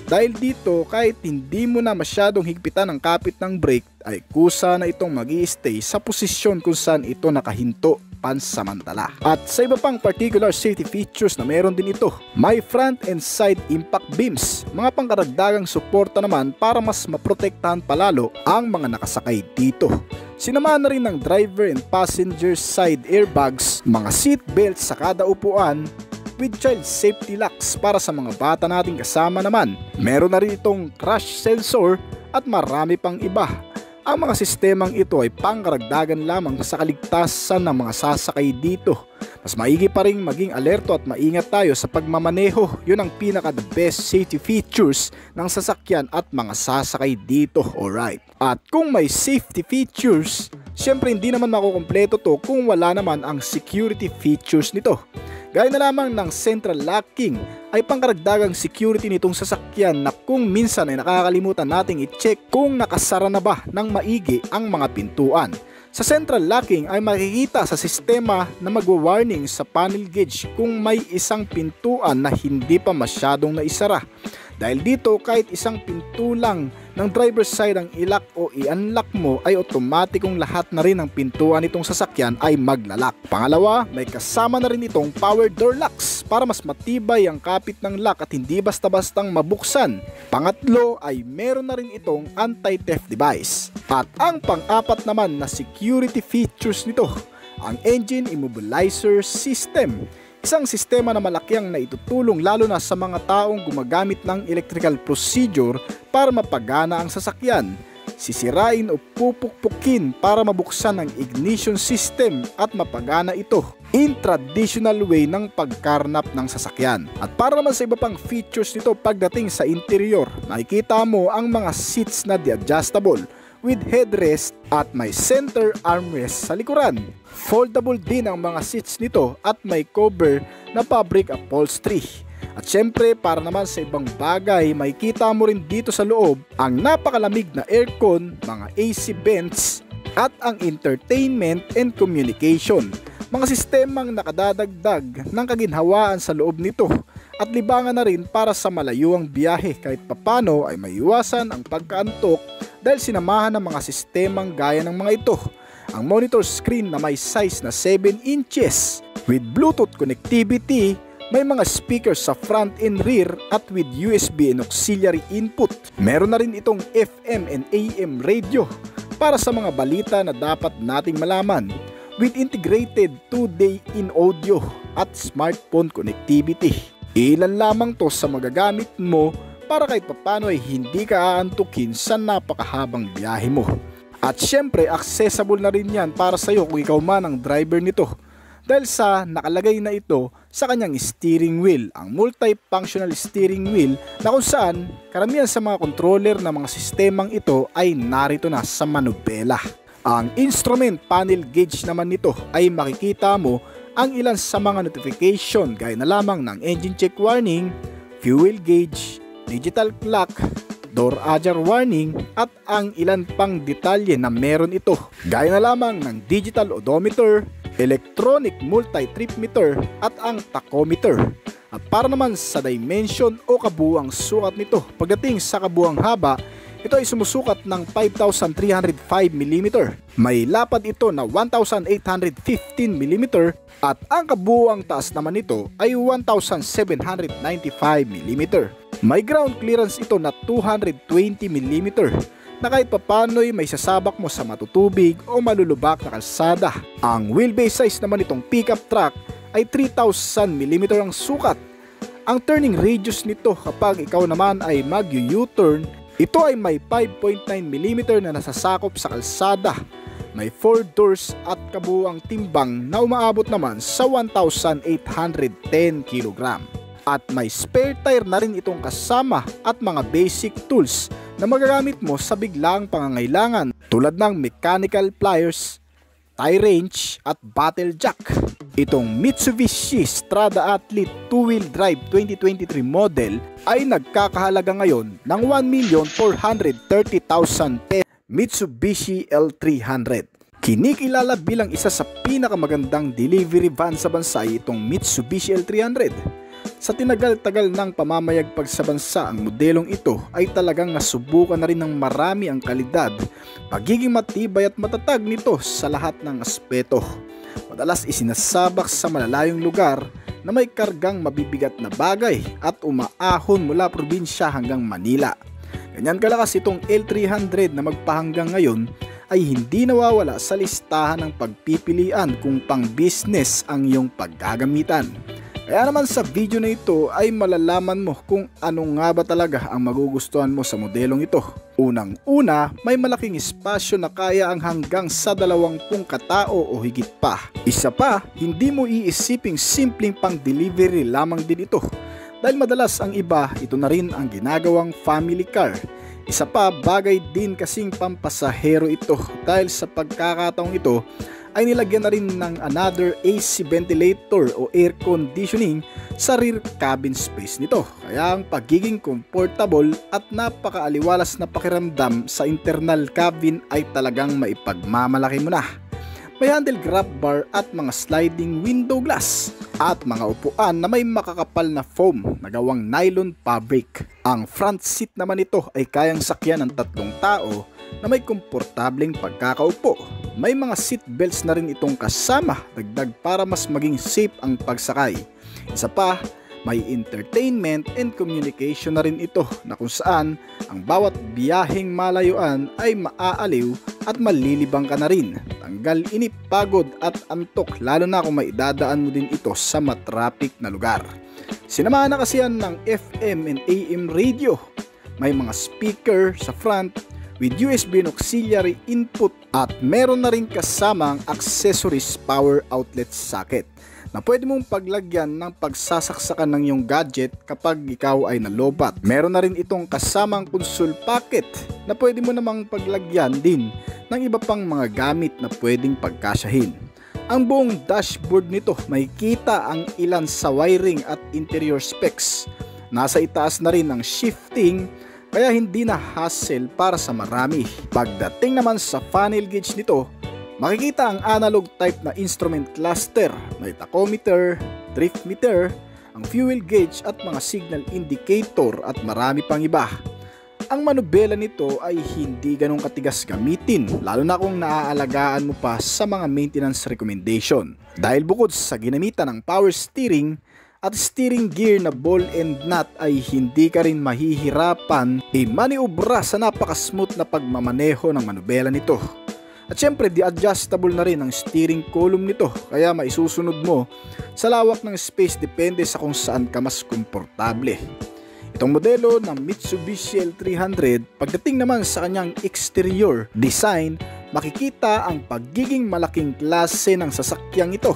Dahil dito, kahit hindi mo na masyadong higpitan ang kapit ng brake, ay kusa na itong mag-i-stay sa posisyon kung saan ito nakahinto pansamantala. At sa iba pang particular safety features na meron din ito, may front and side impact beams, mga pangkaragdagang suporta naman para mas maprotektahan palalo ang mga nakasakay dito. Sinamahan na rin ng driver and passenger side airbags, mga seat belts sa kada upuan, with child safety locks para sa mga bata nating kasama naman. Meron na rin itong crash sensor at marami pang iba. Ang mga sistemang ito ay pangkaragdagan lamang sa kaligtasan ng mga sasakay dito. Mas maigi pa rin maging alerto at maingat tayo sa pagmamaneho. Yun ang pinaka the best safety features ng sasakyan at mga sasakay dito. Alright. At kung may safety features, syempre hindi naman makukumpleto to kung wala naman ang security features nito. Gaya na lamang ng central locking ay pangkaragdagang security nitong sasakyan na kung minsan ay nakakalimutan nating i-check kung nakasara na ba ng maigi ang mga pintuan. Sa central locking ay makikita sa sistema na magwa-warning sa panel gauge kung may isang pintuan na hindi pa masyadong naisara. Dahil dito kahit isang pinto lang ng driver's side ang i-lock o i-unlock mo ay otomatikong lahat na rin ng pintuan nitong sasakyan ay maglalak. Pangalawa, may kasama na rin itong power door locks para mas matibay ang kapit ng lock at hindi basta-bastang mabuksan. Pangatlo ay meron na rin itong anti-theft device. At ang pang-apat naman na security features nito, ang engine immobilizer system. Isang sistema na malakiang naitutulong lalo na sa mga taong gumagamit ng electrical procedure para mapagana ang sasakyan. Sisirain o pupukpukin para mabuksan ang ignition system at mapagana ito in traditional way ng pagkarnap ng sasakyan. At para naman sa iba pang features nito pagdating sa interior, makikita mo ang mga seats na de-adjustable with headrest at may center armrest sa likuran. Foldable din ang mga seats nito at may cover na fabric upholstery. At syempre para naman sa ibang bagay, makikita mo rin dito sa loob ang napakalamig na aircon, mga AC vents at ang entertainment and communication. Mga sistemang nakadadagdag ng kaginhawaan sa loob nito at libangan na rin para sa malayuang biyahe kahit papano ay maiwasan ang pagkaantok dahil sinamahan ng mga sistemang gaya ng mga ito. Ang monitor screen na may size na 7 inches with Bluetooth connectivity, may mga speakers sa front and rear at with USB and auxiliary input. Meron na rin itong FM and AM radio para sa mga balita na dapat nating malaman with integrated 2-day in audio at smartphone connectivity. Ilan lamang to sa magagamit mo para kahit papano ay hindi ka aantukin sa napakahabang biyahe mo. At syempre accessible na rin yan para sa iyo kung ikaw man ang driver nito dahil sa nakalagay na ito sa kanyang steering wheel, ang multifunctional steering wheel na kung saan karamihan sa mga controller ng mga sistemang ito ay narito na sa manubela. Ang instrument panel gauge naman nito ay makikita mo ang ilan sa mga notification gaya na lamang ng engine check warning, fuel gauge, digital clock, door ajar warning at ang ilan pang detalye na meron ito. Gaya na lamang ng digital odometer, electronic multi-trip meter at ang tachometer. At para naman sa dimension o kabuuang sukat nito, pagdating sa kabuuang haba, ito ay sumusukat ng 5,305mm. May lapad ito na 1,815mm at ang kabuuang taas naman nito ay 1,795mm. May ground clearance ito na 220mm na kahit papano'y may sasabak mo sa matutubig o malulubak na kalsada. Ang wheelbase size naman itong pickup truck ay 3,000mm ang sukat. Ang turning radius nito kapag ikaw naman ay mag-U-turn, ito ay may 5.9mm na nasasakop sa kalsada. May 4 doors at kabuuang timbang na umaabot naman sa 1,810kg. At may spare tire na rin itong kasama at mga basic tools na magagamit mo sa biglaang pangangailangan tulad ng mechanical pliers, tie wrench at battle jack. Itong Mitsubishi Strada Athlete 2-wheel drive 2023 model ay nagkakahalaga ngayon ng 1,430,000 pesos. Mitsubishi L300. Kinikilala bilang isa sa pinakamagandang delivery van sa bansa itong Mitsubishi L300. Sa tinagal-tagal ng pamamayagpag sa bansa, ang modelong ito ay talagang nasubukan na rin ng marami ang kalidad, pagiging matibay at matatag nito sa lahat ng aspeto. Madalas isinasabak sa malalayong lugar na may kargang mabibigat na bagay at umaahon mula probinsya hanggang Manila. Ganyan kalakas itong L300 na magpahanggang ngayon ay hindi nawawala sa listahan ng pagpipilian kung pang business ang iyong paggagamitan. Kaya naman sa video na ito ay malalaman mo kung ano nga ba talaga ang magugustuhan mo sa modelong ito. Unang-una, may malaking espasyo na kaya ang hanggang sa 20 katao o higit pa. Isa pa, hindi mo iisiping simpleng pang delivery lamang din ito. Dahil madalas ang iba, ito na rin ang ginagawang family car. Isa pa, bagay din kasing pampasahero ito dahil sa pagkakataong ito ay nilagyan na rin ng another AC ventilator o air conditioning sa rear cabin space nito. Kaya ang pagiging comfortable at napakaaliwalas na pakiramdam sa internal cabin ay talagang maipagmamalaki mo na. May handle grab bar at mga sliding window glass at mga upuan na may makakapal na foam na gawang nylon fabric. Ang front seat naman ito ay kayang sakyan ng 3 tao na may komportableng pagkakaupo. May mga seat belts na rin itong kasama, dagdag para mas maging safe ang pagsakay. Isa pa, may entertainment and communication na rin ito na kung saan ang bawat biyaheng malayuan ay maaaliw at malilibang ka na rin. Tanggal inip, pagod at antok lalo na kung maidadaan mo din ito sa matraffic na lugar. Sinamahan na kasi yan ng FM and AM radio. May mga speaker sa front with USB and auxiliary input at meron na rin kasamang accessories power outlet socket na pwede mong paglagyan ng pagsasaksakan ng iyong gadget kapag ikaw ay nalobat. Meron na rin itong kasamang console pocket na pwede mo namang paglagyan din ng iba pang mga gamit na pwedeng pagkasyahin. Ang buong dashboard nito makikita ang ilan sa wiring at interior specs. Nasa itaas na rin ang shifting kaya hindi na hassle para sa marami. Pagdating naman sa funnel gauge nito, makikita ang analog type na instrument cluster, may tachometer, drift meter, ang fuel gauge at mga signal indicator at marami pang iba. Ang manubela nito ay hindi ganong katigas gamitin, lalo na kung naaalagaan mo pa sa mga maintenance recommendation. Dahil bukod sa ginamitan ng power steering at steering gear na ball and nut ay hindi ka rin mahihirapan maniobra sa napaka-smooth na pagmamaneho ng manubela nito. At syempre di-adjustable na rin ang steering column nito kaya maisusunod mo sa lawak ng space depende sa kung saan ka mas komportable. Itong modelo ng Mitsubishi L300, pagdating naman sa kanyang exterior design, makikita ang pagiging malaking klase ng sasakyang ito.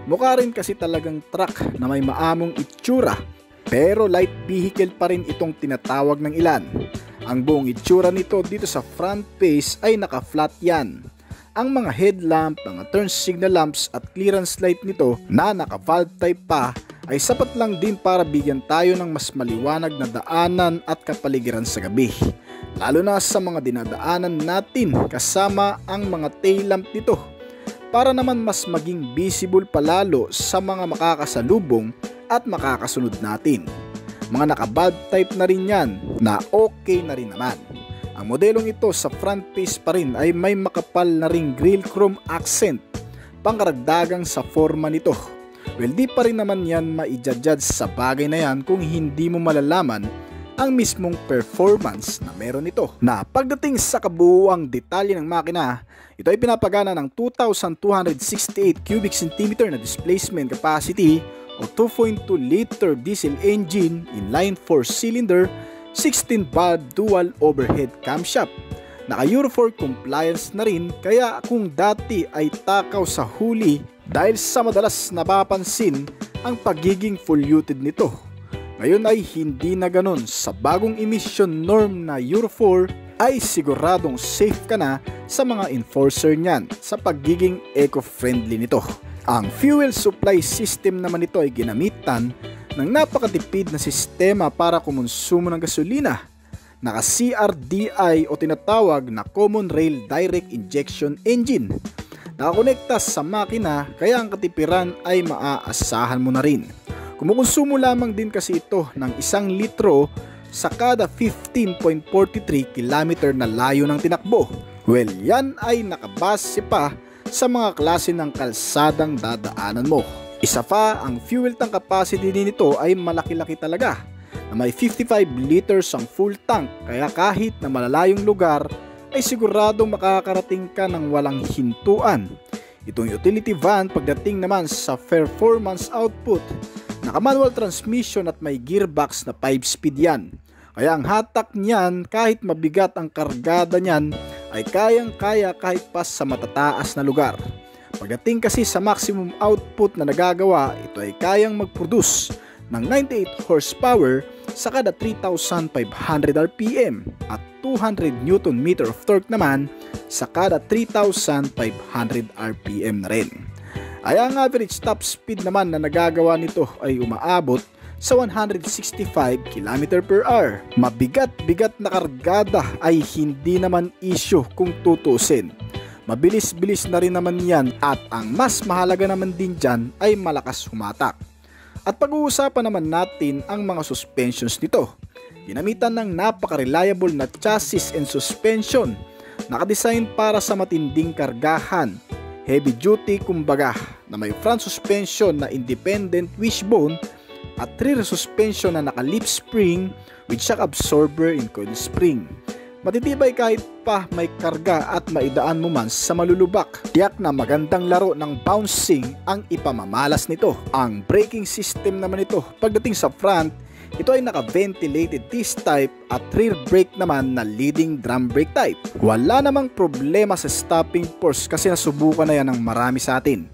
Mukha rin kasi talagang truck na may maamong itsura, pero light vehicle pa rin itong tinatawag ng ilan. Ang buong itsura nito dito sa front face ay naka-flat yan. Ang mga headlamp, mga turn signal lamps at clearance light nito na naka-valve type pa ay sapat lang din para bigyan tayo ng mas maliwanag na daanan at kapaligiran sa gabi. Lalo na sa mga dinadaanan natin kasama ang mga tail lamp nito, para naman mas maging visible palalo sa mga makakasalubong at makakasunod natin. Mga naka-valve type na rin yan na okay na rin naman. Ang modelong ito sa front face pa rin ay may makapal na ring grille chrome accent, pangkaragdagang sa forma nito. Well, di pa rin naman yan maijajudge sa bagay na yan kung hindi mo malalaman ang mismong performance na meron ito. Na pagdating sa kabuuang detalye ng makina, ito ay pinapagana ng 2,268 cubic centimeter na displacement capacity o 2.2 liter diesel engine, inline 4-cylinder, 16-valve dual overhead camshaft. Naka Euro 4 compliance na rin, kaya kung dati ay takaw sa huli dahil sa madalas napapansin ang pagiging polluted nito, ngayon ay hindi na ganun. Sa bagong emission norm na Euro 4 ay siguradong safe ka na sa mga enforcer niyan sa pagiging eco-friendly nito. Ang fuel supply system naman nito ay ginamitan ng napakatipid na sistema para kumonsumo ng gasolina. Naka-CRDI o tinatawag na Common Rail Direct Injection Engine. Nakakonekta sa makina kaya ang katipiran ay maaasahan mo na rin. Kumukonsumo lamang din kasi ito ng 1 litro sa kada 15.43 km na layo ng tinakbo. Well, yan ay nakabase pa sa mga klase ng kalsadang dadaanan mo. Isa pa, ang fuel tank capacity din nito ay malaki-laki talaga, na may 55 liters ang full tank, kaya kahit na malalayong lugar ay siguradong makakarating ka ng walang hintuan. Itong utility van pagdating naman sa performance output, naka-manual transmission at may gearbox na 5-speed yan. Kaya ang hatak niyan kahit mabigat ang kargada niyan ay kayang-kaya kahit pa sa matataas na lugar. Pagdating kasi sa maximum output na nagagawa, ito ay kayang mag-produce ng 98 horsepower sa kada 3,500 RPM at 200 Nm of torque naman sa kada 3,500 RPM na rin. Ay ang average top speed naman na nagagawa nito ay umaabot sa 165 km/h. Mabigat-bigat na kargada ay hindi naman issue kung tutusin. Mabilis-bilis na rin naman yan at ang mas mahalaga naman din dyan ay malakas humatak. At pag-uusapan naman natin ang mga suspensions nito. Ginamitan ng napaka-reliable na chassis and suspension. Nakadesign para sa matinding kargahan. Heavy duty kumbaga, na may front suspension na independent wishbone at rear suspension na naka-leaf spring with shock absorber and coil spring. Matitibay kahit pa may karga at maidaan mo man sa malulubak. Tiyak na magandang laro ng bouncing ang ipamamalas nito. Ang braking system naman ito, pagdating sa front, ito ay naka-ventilated disc type at rear brake naman na leading drum brake type. Wala namang problema sa stopping force kasi nasubukan na yan ng marami sa atin.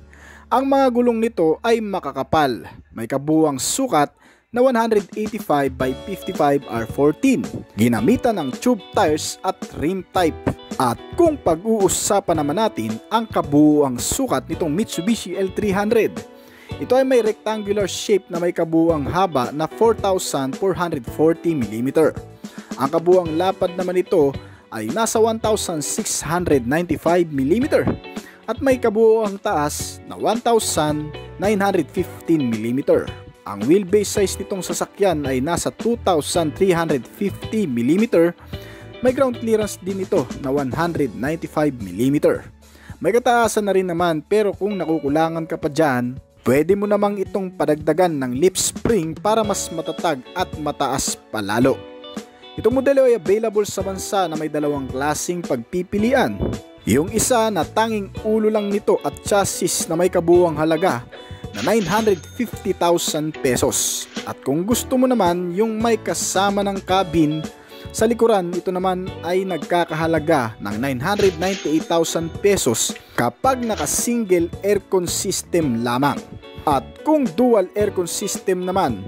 Ang mga gulong nito ay makakapal. May kabuuang sukat na 185 by 55 R14. Ginamitan ng tube tires at rim type. At kung pag-uusapan naman natin ang kabuuang sukat nitong Mitsubishi L300, ito ay may rectangular shape na may kabuuang haba na 4,440 mm. Ang kabuuang lapad naman ito ay nasa 1,695 mm at may kabuuang taas na 1,915 mm. Ang wheelbase size nitong sasakyan ay nasa 2,350 mm. May ground clearance din ito na 195 mm. May kataasan na rin naman, pero kung nakukulangan ka pa dyan, pwede mo namang itong padagdagan ng leaf spring para mas matatag at mataas palalo. Itong modelo ay available sa bansa na may dalawang klaseng pagpipilian. Yung isa na tanging ulo lang nito at chassis na may kabuuang halaga na 950,000 pesos. At kung gusto mo naman yung may kasama ng cabin sa likuran, ito naman ay nagkakahalaga ng 998,000 pesos kapag naka-single aircon system lamang. At kung dual aircon system naman,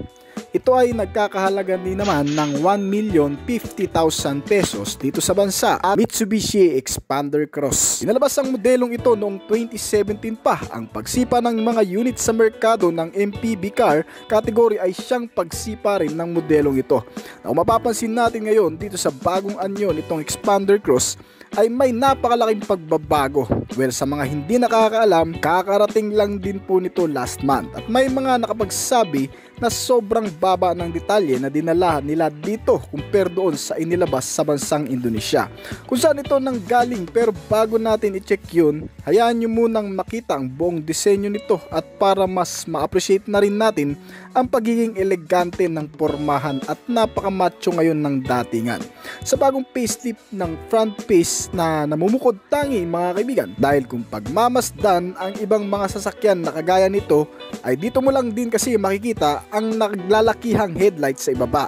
ito ay nagkakahalaga din naman ng 1,050,000 pesos dito sa bansa at Mitsubishi Expander Cross. Inalabas ang modelong ito noong 2017 pa. Ang pagsipa ng mga unit sa merkado ng MPV car category ay siyang pagsipa rin ng modelong ito. Na kung mapapansin natin ngayon dito sa bagong anyo nitong Expander Cross ay may napakalaking pagbabago. Well, sa mga hindi nakakaalam, kakarating lang din po nito last month at may mga nakapagsabi na sobrang baba ng detalye na dinala nila dito compare doon sa inilabas sa bansang Indonesia. Kung saan ito nang galing, pero bago natin i-check yun, hayaan nyo munang makita ang buong disenyo nito at para mas ma-appreciate na rin natin ang pagiging elegante ng pormahan at napaka-macho ngayon ng datingan. Sa bagong facelift ng front face na namumukod tangi mga kaibigan, dahil kung pagmamasdan ang ibang mga sasakyan na kagaya nito ay dito mo lang din kasi makikita ang naglalakihang headlights sa ibaba.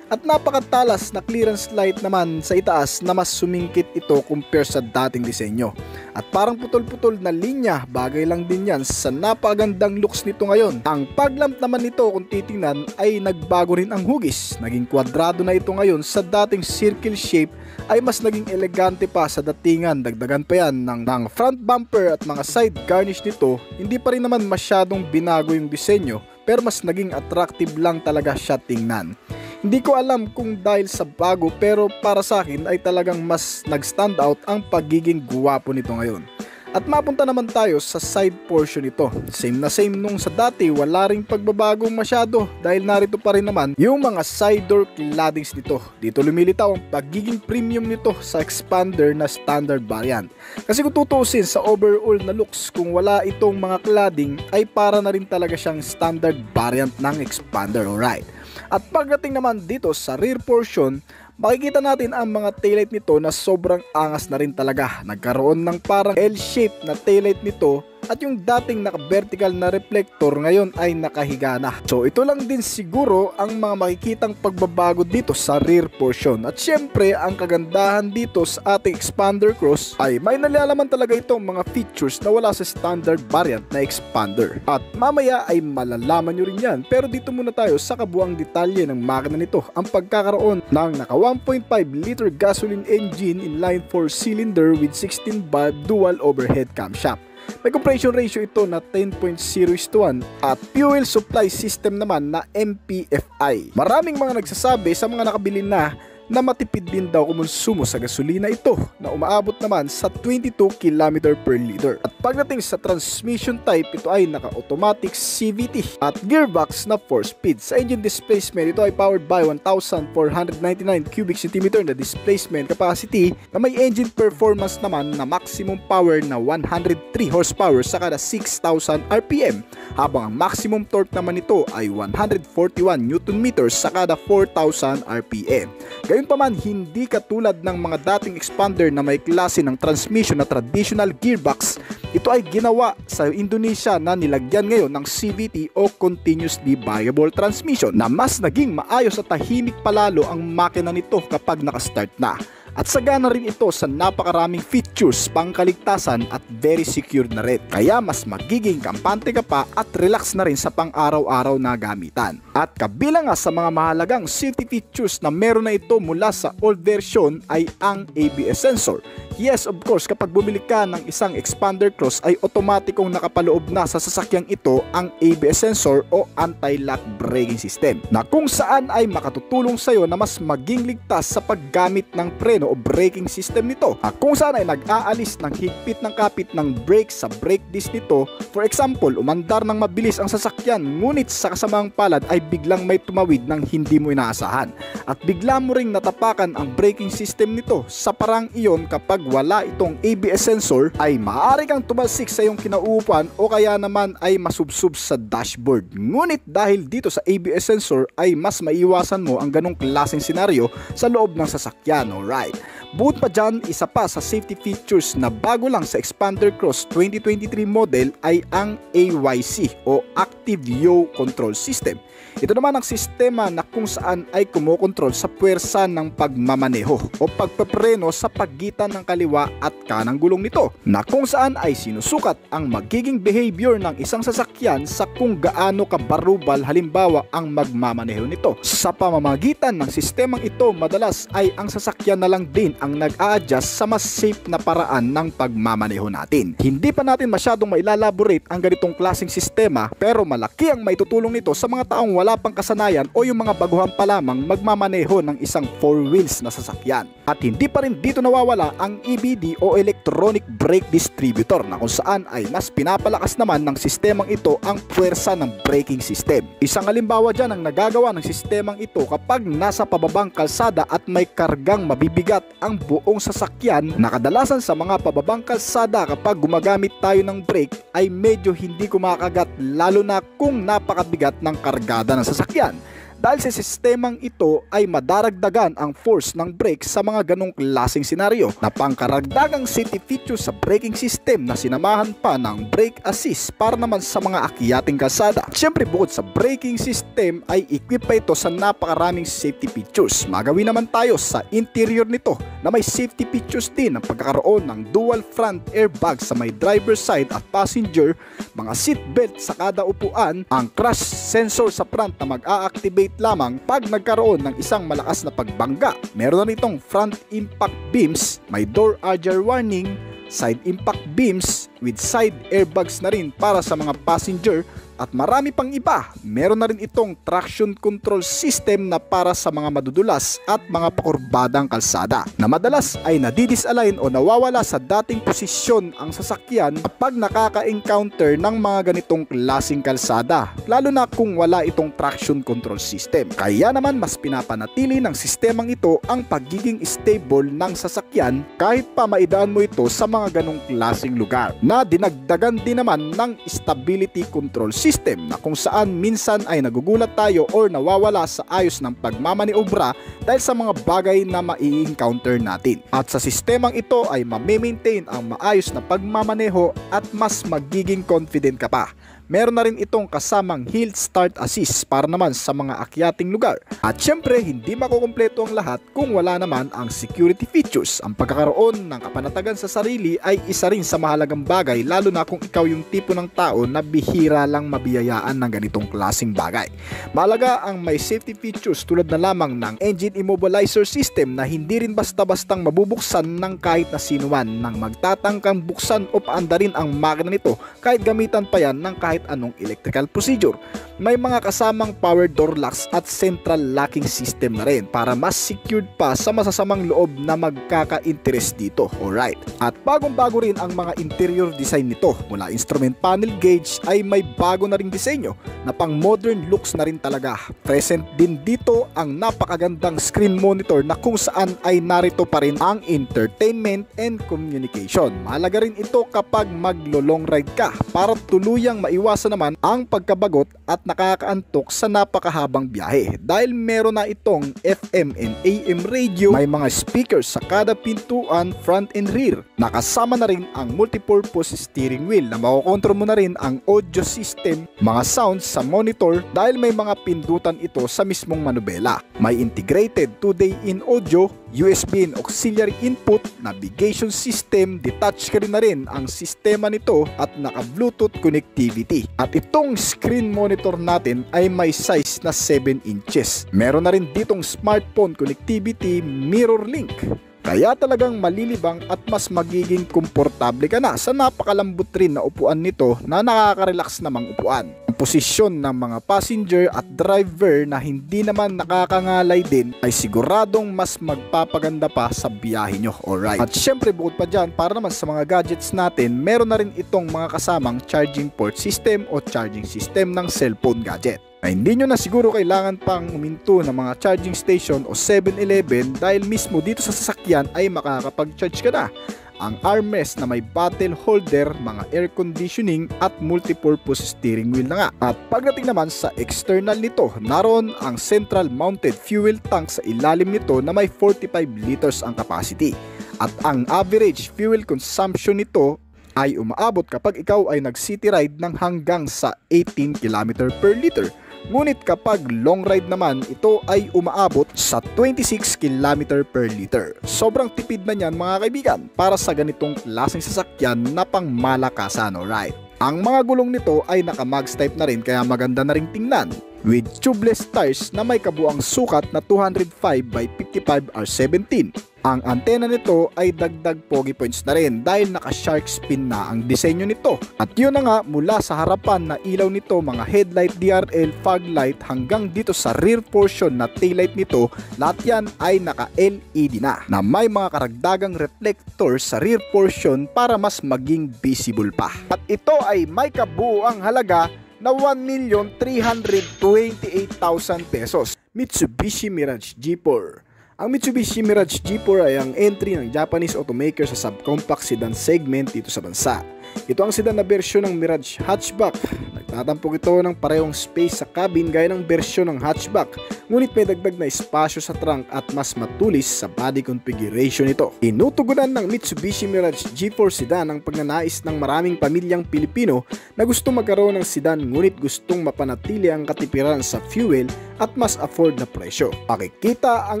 At napakatalas na clearance light naman sa itaas na mas sumingkit ito compare sa dating disenyo. At parang putol-putol na linya, bagay lang din yan sa napakagandang looks nito ngayon. Ang paglamp naman nito kung titingnan ay nagbago rin ang hugis. Naging kwadrado na ito ngayon sa dating circle shape ay mas naging elegante pa sa datingan. Dagdagan pa yan ng front bumper at mga side garnish nito. Hindi pa rin naman masyadong binago yung disenyo pero mas naging attractive lang talaga siya tingnan. Hindi ko alam kung dahil sa bago pero para sa akin ay talagang mas nag-stand out ang pagiging guwapo nito ngayon. At mapunta naman tayo sa side portion nito. Same na same nung sa dati, wala ring pagbabago masyado dahil narito pa rin naman yung mga side door claddings nito. Dito lumilitaw ang pagiging premium nito sa expander na standard variant. Kasi kung tutuusin sa overall na looks, kung wala itong mga cladding ay para na rin talaga siyang standard variant ng expander, alright. At pagdating naman dito sa rear portion, makikita natin ang mga taillight nito na sobrang angas na rin talaga. Nagkaroon ng parang L-shape na taillight nito at yung dating naka-vertical na reflector ngayon ay nakahiga na. So ito lang din siguro ang mga makikitang pagbabago dito sa rear portion. At syempre ang kagandahan dito sa ating expander cross ay may nalalaman talaga itong mga features na wala sa standard variant na expander. At mamaya ay malalaman nyo rin yan. Pero dito muna tayo sa kabuang detalye ng makina nito. Ang pagkakaroon ng naka 1.5 liter gasoline engine inline 4 cylinder with 16 valve dual overhead camshaft. May compression ratio ito na 10.0:1 at fuel supply system naman na MPFI. Maraming mga nagsasabi sa mga nakabili na matipid din daw kumonsumo sa gasolina ito na umaabot naman sa 22 km per liter. At pagdating sa transmission type, ito ay naka-automatic CVT at gearbox na 4-speed. Sa engine displacement, ito ay powered by 1,499 cubic centimeter na displacement capacity na may engine performance naman na maximum power na 103 horsepower sa kada 6,000 RPM, habang ang maximum torque naman nito ay 141 Nm sa kada 4,000 RPM. Gayunpaman, hindi katulad ng mga dating expander na may klase ng transmission na traditional gearbox, ito ay ginawa sa Indonesia na nilagyan ngayon ng CVT o continuously variable transmission na mas naging maayos at tahimik palalo ang makina nito kapag nakastart na. At sagana rin ito sa napakaraming features, pangkaligtasan at very secure na rin. Kaya mas magiging kampante ka pa at relax na rin sa pang-araw-araw na gamitan. At kabilang nga sa mga mahalagang safety features na meron na ito mula sa old version ay ang ABS sensor. Yes, of course, kapag bumili ka ng isang expander cross ay otomatikong nakapaloob na sa sasakyang ito ang ABS sensor o anti-lock braking system na kung saan ay makatutulong sa iyo na mas maging ligtas sa paggamit ng preno o braking system nito. At kung saan ay nag-aalis ng higpit ng kapit ng brake sa brake disc nito. For example, umandar ng mabilis ang sasakyan ngunit sa kasamang palad ay biglang may tumawid ng hindi mo inaasahan at bigla mo ring natapakan ang braking system nito. Sa parang iyon, kapag wala itong ABS sensor ay maaari kang tumalsik sa iyong kinauupuan o kaya naman ay masubsub sa dashboard. Ngunit dahil dito sa ABS sensor ay mas maiwasan mo ang ganong klaseng senaryo sa loob ng sasakyan, alright. Bukod pa dyan, isa pa sa safety features na bago lang sa Expander Cross 2023 model ay ang AYC o Active Yaw Control System. Ito naman ang sistema na kung saan ay kumokontrol sa puwersa ng pagmamaneho o pagpapreno sa pagitan ng kaliwa at kanang gulong nito, na kung saan ay sinusukat ang magiging behavior ng isang sasakyan sa kung gaano kabarubal halimbawa ang magmamaneho nito. Sa pamamagitan ng sistemang ito, madalas ay ang sasakyan na lang din ang nag-a-adjust sa mas safe na paraan ng pagmamaneho natin. Hindi pa natin masyadong mailalaborate ang ganitong klaseng sistema, pero malaki ang maitutulong nito sa mga taong wala pang kasanayan o yung mga baguhan pa lamang magmamaneho ng isang 4 wheels na sasakyan. At hindi pa rin dito nawawala ang EBD o Electronic Brake Distributor na kung saan ay mas pinapalakas naman ng sistemang ito ang puwersa ng braking system. Isang halimbawa dyan ang nagagawa ng sistemang ito kapag nasa pababang kalsada at may kargang mabibigat ang buong sasakyan, na kadalasan sa mga pababang kalsada kapag gumagamit tayo ng brake ay medyo hindi kumakagat lalo na kung napakabigat ng kargada ng sasakyan. dahil sa sistemang ito ay madaragdagan ang force ng brake sa mga ganong klaseng senaryo na pangkaragdagang safety feature sa braking system na sinamahan pa ng brake assist para naman sa mga akyating kalsada. Siyempre bukod sa braking system ay equip pa ito sa napakaraming safety features. Magawin naman tayo sa interior nito na may safety features din ang pagkakaroon ng dual front airbag sa may driver side at passenger, mga seat belt sa kada upuan, ang crash sensor sa front na mag-a-activate lamang pag nagkaroon ng isang malakas na pagbangga. Meron na nitong front impact beams, may door ajar warning, side impact beams with side airbags na rin para sa mga passenger at marami pang iba. Meron na rin itong traction control system na para sa mga madudulas at mga pakurbadang kalsada na madalas ay nadidisalign o nawawala sa dating posisyon ang sasakyan kapag nakaka-encounter ng mga ganitong klaseng kalsada, lalo na kung wala itong traction control system. Kaya naman mas pinapanatili ng sistemang ito ang pagiging stable ng sasakyan kahit pa maidaan mo ito sa mga ganong klaseng lugar, na dinagdagan din naman ng stability control system na kung saan minsan ay nagugulat tayo or nawawala sa ayos ng pagmamaniobra dahil sa mga bagay na mai-encounter natin. At sa sistemang ito ay ma-maintain ang maayos na pagmamaneho at mas magiging confident ka pa. Meron na rin itong kasamang hill start assist para naman sa mga akyating lugar. At syempre, hindi makukumpleto ang lahat kung wala naman ang security features. Ang pagkakaroon ng kapanatagan sa sarili ay isa rin sa mahalagang bagay, lalo na kung ikaw yung tipo ng tao na bihira lang mabiyayaan ng ganitong klaseng bagay. Mahalaga ang may safety features tulad na lamang ng engine immobilizer system na hindi rin basta-bastang mabubuksan ng kahit na sino man nang magtatangkang buksan o paandarin ang makina nito kahit gamitan pa yan ng kahit anong electrical procedure. May mga kasamang power door locks at central locking system na rin para mas secured pa sa masasamang loob na magkaka-interest dito. Alright. At bagong-bago rin ang mga interior design nito. Mula instrument panel gauge ay may bago na ring disenyo na pang modern looks na rin talaga. Present din dito ang napakagandang screen monitor na kung saan ay narito pa rin ang entertainment and communication. Mahalaga rin ito kapag maglo-long ride ka para tuluyang maiwasan naman ang pagkabagot at nakakaantok sa napakahabang biyahe. Dahil meron na itong FM and AM radio, may mga speakers sa kada pintuan, front and rear. Nakasama na rin ang multipurpose steering wheel na makokontrol mo na rin ang audio system, mga sounds sa monitor dahil may mga pindutan ito sa mismong manubela. May integrated 2-day in audio, USB and auxiliary input, navigation system, detach ka rin na rin ang sistema nito at naka-Bluetooth connectivity. At itong screen monitor natin ay may size na 7 inches. Meron na rin ditong smartphone connectivity, mirror link. Kaya talagang malilibang at mas magiging komportable ka na sa napakalambot rin na upuan nito na nakaka-relax namang upuan. Ang posisyon ng mga passenger at driver na hindi naman nakakangalay din ay siguradong mas magpapaganda pa sa biyahe nyo. Alright. At syempre bukod pa dyan, para naman sa mga gadgets natin, meron na rin itong mga kasamang charging port system o charging system ng cellphone gadget. Na hindi nyo na siguro kailangan pang huminto ng mga charging station o 7-Eleven dahil mismo dito sa sasakyan ay makakapag-charge ka na. Ang armrest na may bottle holder, mga air conditioning at multipurpose steering wheel na nga. At pagdating naman sa external nito, naroon ang central mounted fuel tank sa ilalim nito na may 45 liters ang capacity. At ang average fuel consumption nito ay umaabot kapag ikaw ay nag-city ride ng hanggang sa 18 km per liter. Ngunit kapag long ride naman, ito ay umaabot sa 26 km per liter. Sobrang tipid na niyan mga kaibigan para sa ganitong klaseng sasakyan na pang malakasan, alright. Ang mga gulong nito ay naka-mags type na rin kaya maganda na rin tingnan. With tubeless tires na may kabuang sukat na 205 by 55 R17. Ang antena nito ay dagdag pogi points na rin dahil naka-shark spin na ang disenyo nito. At yun na nga, mula sa harapan na ilaw nito, mga headlight, DRL, fog light hanggang dito sa rear portion na taillight nito, lahat yan ay naka-LED na may mga karagdagang reflector sa rear portion para mas maging visible pa. At ito ay may kabuuang halaga na 1,328,000 pesos. Mitsubishi Mirage G4. Ang Mitsubishi Mirage G4 ay ang entry ng Japanese automaker sa subcompact sedan segment dito sa bansa. Ito ang sedan na bersyon ng Mirage hatchback. Nagtatampok ito ng parehong space sa cabin gaya ng bersyon ng hatchback, ngunit may dagdag na espasyo sa trunk at mas matulis sa body configuration nito. Tinutugunan ng Mitsubishi Mirage G4 sedan ang pagnanais ng maraming pamilyang Pilipino na gusto magkaroon ng sedan ngunit gustong mapanatili ang katipiran sa fuel at mas afford na presyo. Makikita ang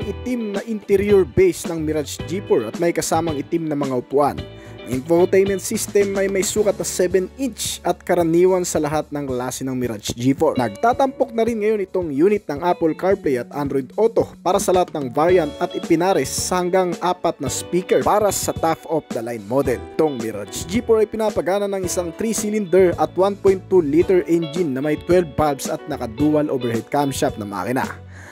itim na interior base ng Mirage G4 at may kasamang itim na mga upuan. Ang infotainment system ay may sukat na 7-inch at karaniwan sa lahat ng klase ng Mirage G4. Nagtatampok na rin ngayon itong unit ng Apple CarPlay at Android Auto para sa lahat ng variant at ipinares hanggang 4 na speaker para sa top of the line model. Itong Mirage G4 ay pinapagana ng isang 3-cylinder at 1.2 liter engine na may 12 valves at naka-dual overhead camshaft na makina.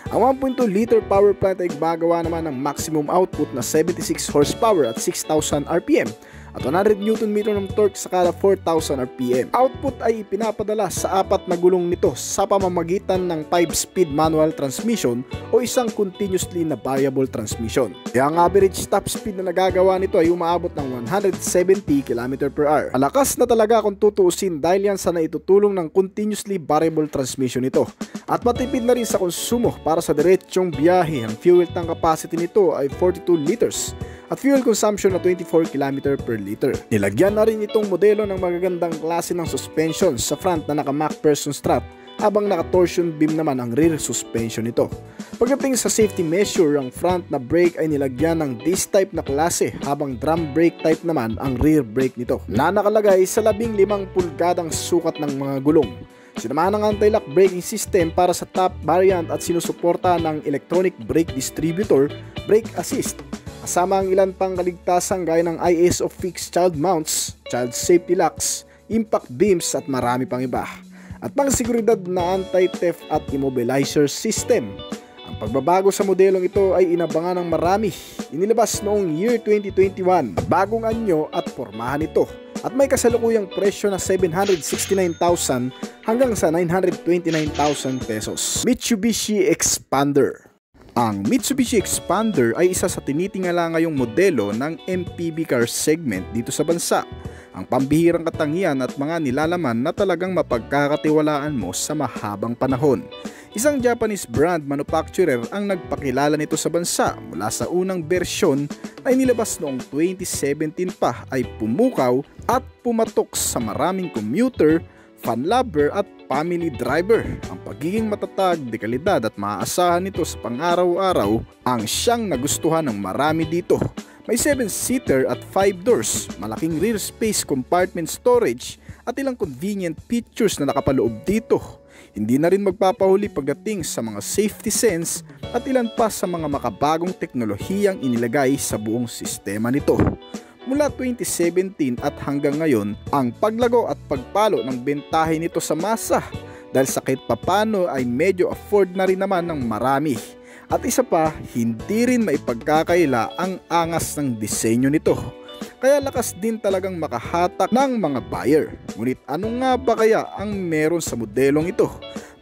Ang 1.2 liter power plant ay gumagawa naman ng maximum output na 76 horsepower at 6,000 RPM at 100 Nm ng torque sa kada 4,000 RPM. Output ay ipinapadala sa 4 na gulong nito sa pamamagitan ng 5-speed manual transmission o isang continuously na variable transmission. Kaya ang average top speed na nagagawa nito ay umaabot ng 170 km/h. Malakas na talaga kung tutuusin dahil yan sa naitutulong ng continuously variable transmission nito. At matipid na rin sa konsumo para sa diretsong biyahe. Ang fuel tank capacity nito ay 42 liters at fuel consumption na 24 km/liter. Nilagyan na rin itong modelo ng magagandang klase ng suspension sa front na naka MacPherson strut habang naka-torsion beam naman ang rear suspension nito. Pagdating sa safety measure, ang front na brake ay nilagyan ng disc type na klase habang drum brake type naman ang rear brake nito na nakalagay sa 15 pulgadang sukat ng mga gulong. Sinamahan ng anti-lock braking system para sa top variant at sinusuporta ng electronic brake distributor, brake assist. Kasama ang ilan pang kaligtasan gaya ng ISO fixed child mounts, child safety locks, impact beams at marami pang iba. At pang-seguridad na anti-theft at immobilizer system. Ang pagbabago sa modelong ito ay inabangan ng marami. Inilabas noong year 2021. Bagong anyo at pormahan ito. At may kasalukuyang presyo na 769,000 hanggang sa 929,000 pesos. Mitsubishi Expander. Ang Mitsubishi Expander ay isa sa tinitingala ngayong modelo ng MPV car segment dito sa bansa. Ang pambihirang katangian at mga nilalaman na talagang mapagkakatiwalaan mo sa mahabang panahon. Isang Japanese brand manufacturer ang nagpakilala nito sa bansa mula sa unang bersyon na inilabas noong 2017 pa ay pumukaw at pumatok sa maraming commuter, fan lover at family driver. Ang pagiging matatag, dekalidad at maaasahan nito sa pang-araw-araw ang siyang nagustuhan ng marami dito. May 7-seater at 5 doors, malaking rear space compartment storage at ilang convenient features na nakapaloob dito. Hindi na rin magpapahuli pagdating sa mga safety sense at ilan pa sa mga makabagong teknolohiyang inilagay sa buong sistema nito. Mula 2017 at hanggang ngayon, ang paglago at pagpalo ng bentahe nito sa masa dahil sa kahit papano ay medyo afford na rin naman ng marami. At isa pa, hindi rin maipagkakaila ang angas ng disenyo nito. Kaya lakas din talagang makahatak ng mga buyer. Ngunit ano nga ba kaya ang meron sa modelong ito?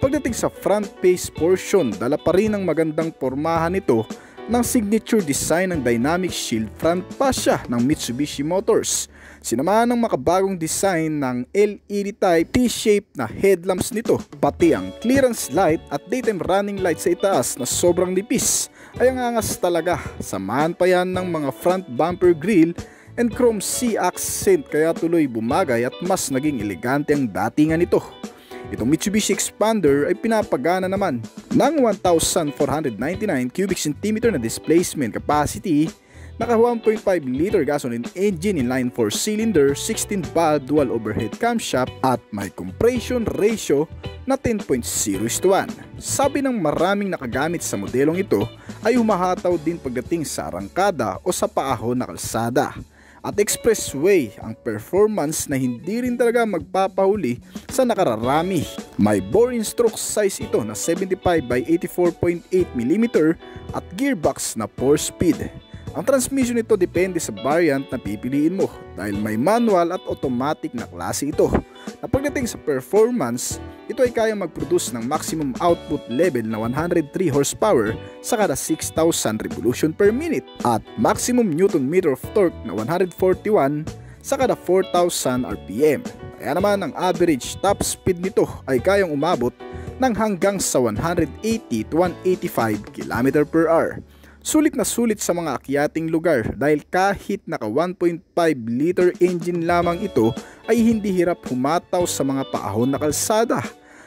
Pagdating sa front face portion, dala pa rin ang magandang pormahan nito ng signature design ng dynamic shield front fascia ng Mitsubishi Motors. Sinamahan ng makabagong design ng LED type T-shape na headlamps nito, pati ang clearance light at daytime running light sa itaas na sobrang nipis ay ang angas talaga. Samahan pa yan ng mga front bumper grille and chrome C accent kaya tuloy bumagay at mas naging elegante ang datingan nito. Itong Mitsubishi Expander ay pinapagana naman ng 1,499 cubic centimeter na displacement capacity, naka 1.5 liter gasoline engine inline 4-cylinder, 16-valve dual overhead camshaft at may compression ratio na 10.0:1. Sabi ng maraming nakagamit sa modelong ito ay humahataw din pagdating sa arangkada o sa paahon na kalsada. At expressway ang performance na hindi rin talaga magpapahuli sa nakararami. May bore in stroke size ito na 75 by 84.8 mm at gearbox na 4-speed. Ang transmission nito depende sa variant na pipiliin mo dahil may manual at automatic na klase ito. Na pagdating sa performance, ito ay kayang mag-produce ng maximum output level na 103 horsepower sa kada 6,000 revolution per minute at maximum Newton meter of torque na 141 sa kada 4,000 RPM. Kaya naman ang average top speed nito ay kayang umabot ng hanggang sa 180 to 185 km per hour. Sulit na sulit sa mga akyating lugar dahil kahit naka 1.5 liter engine lamang ito ay hindi hirap humataw sa mga paahon na kalsada.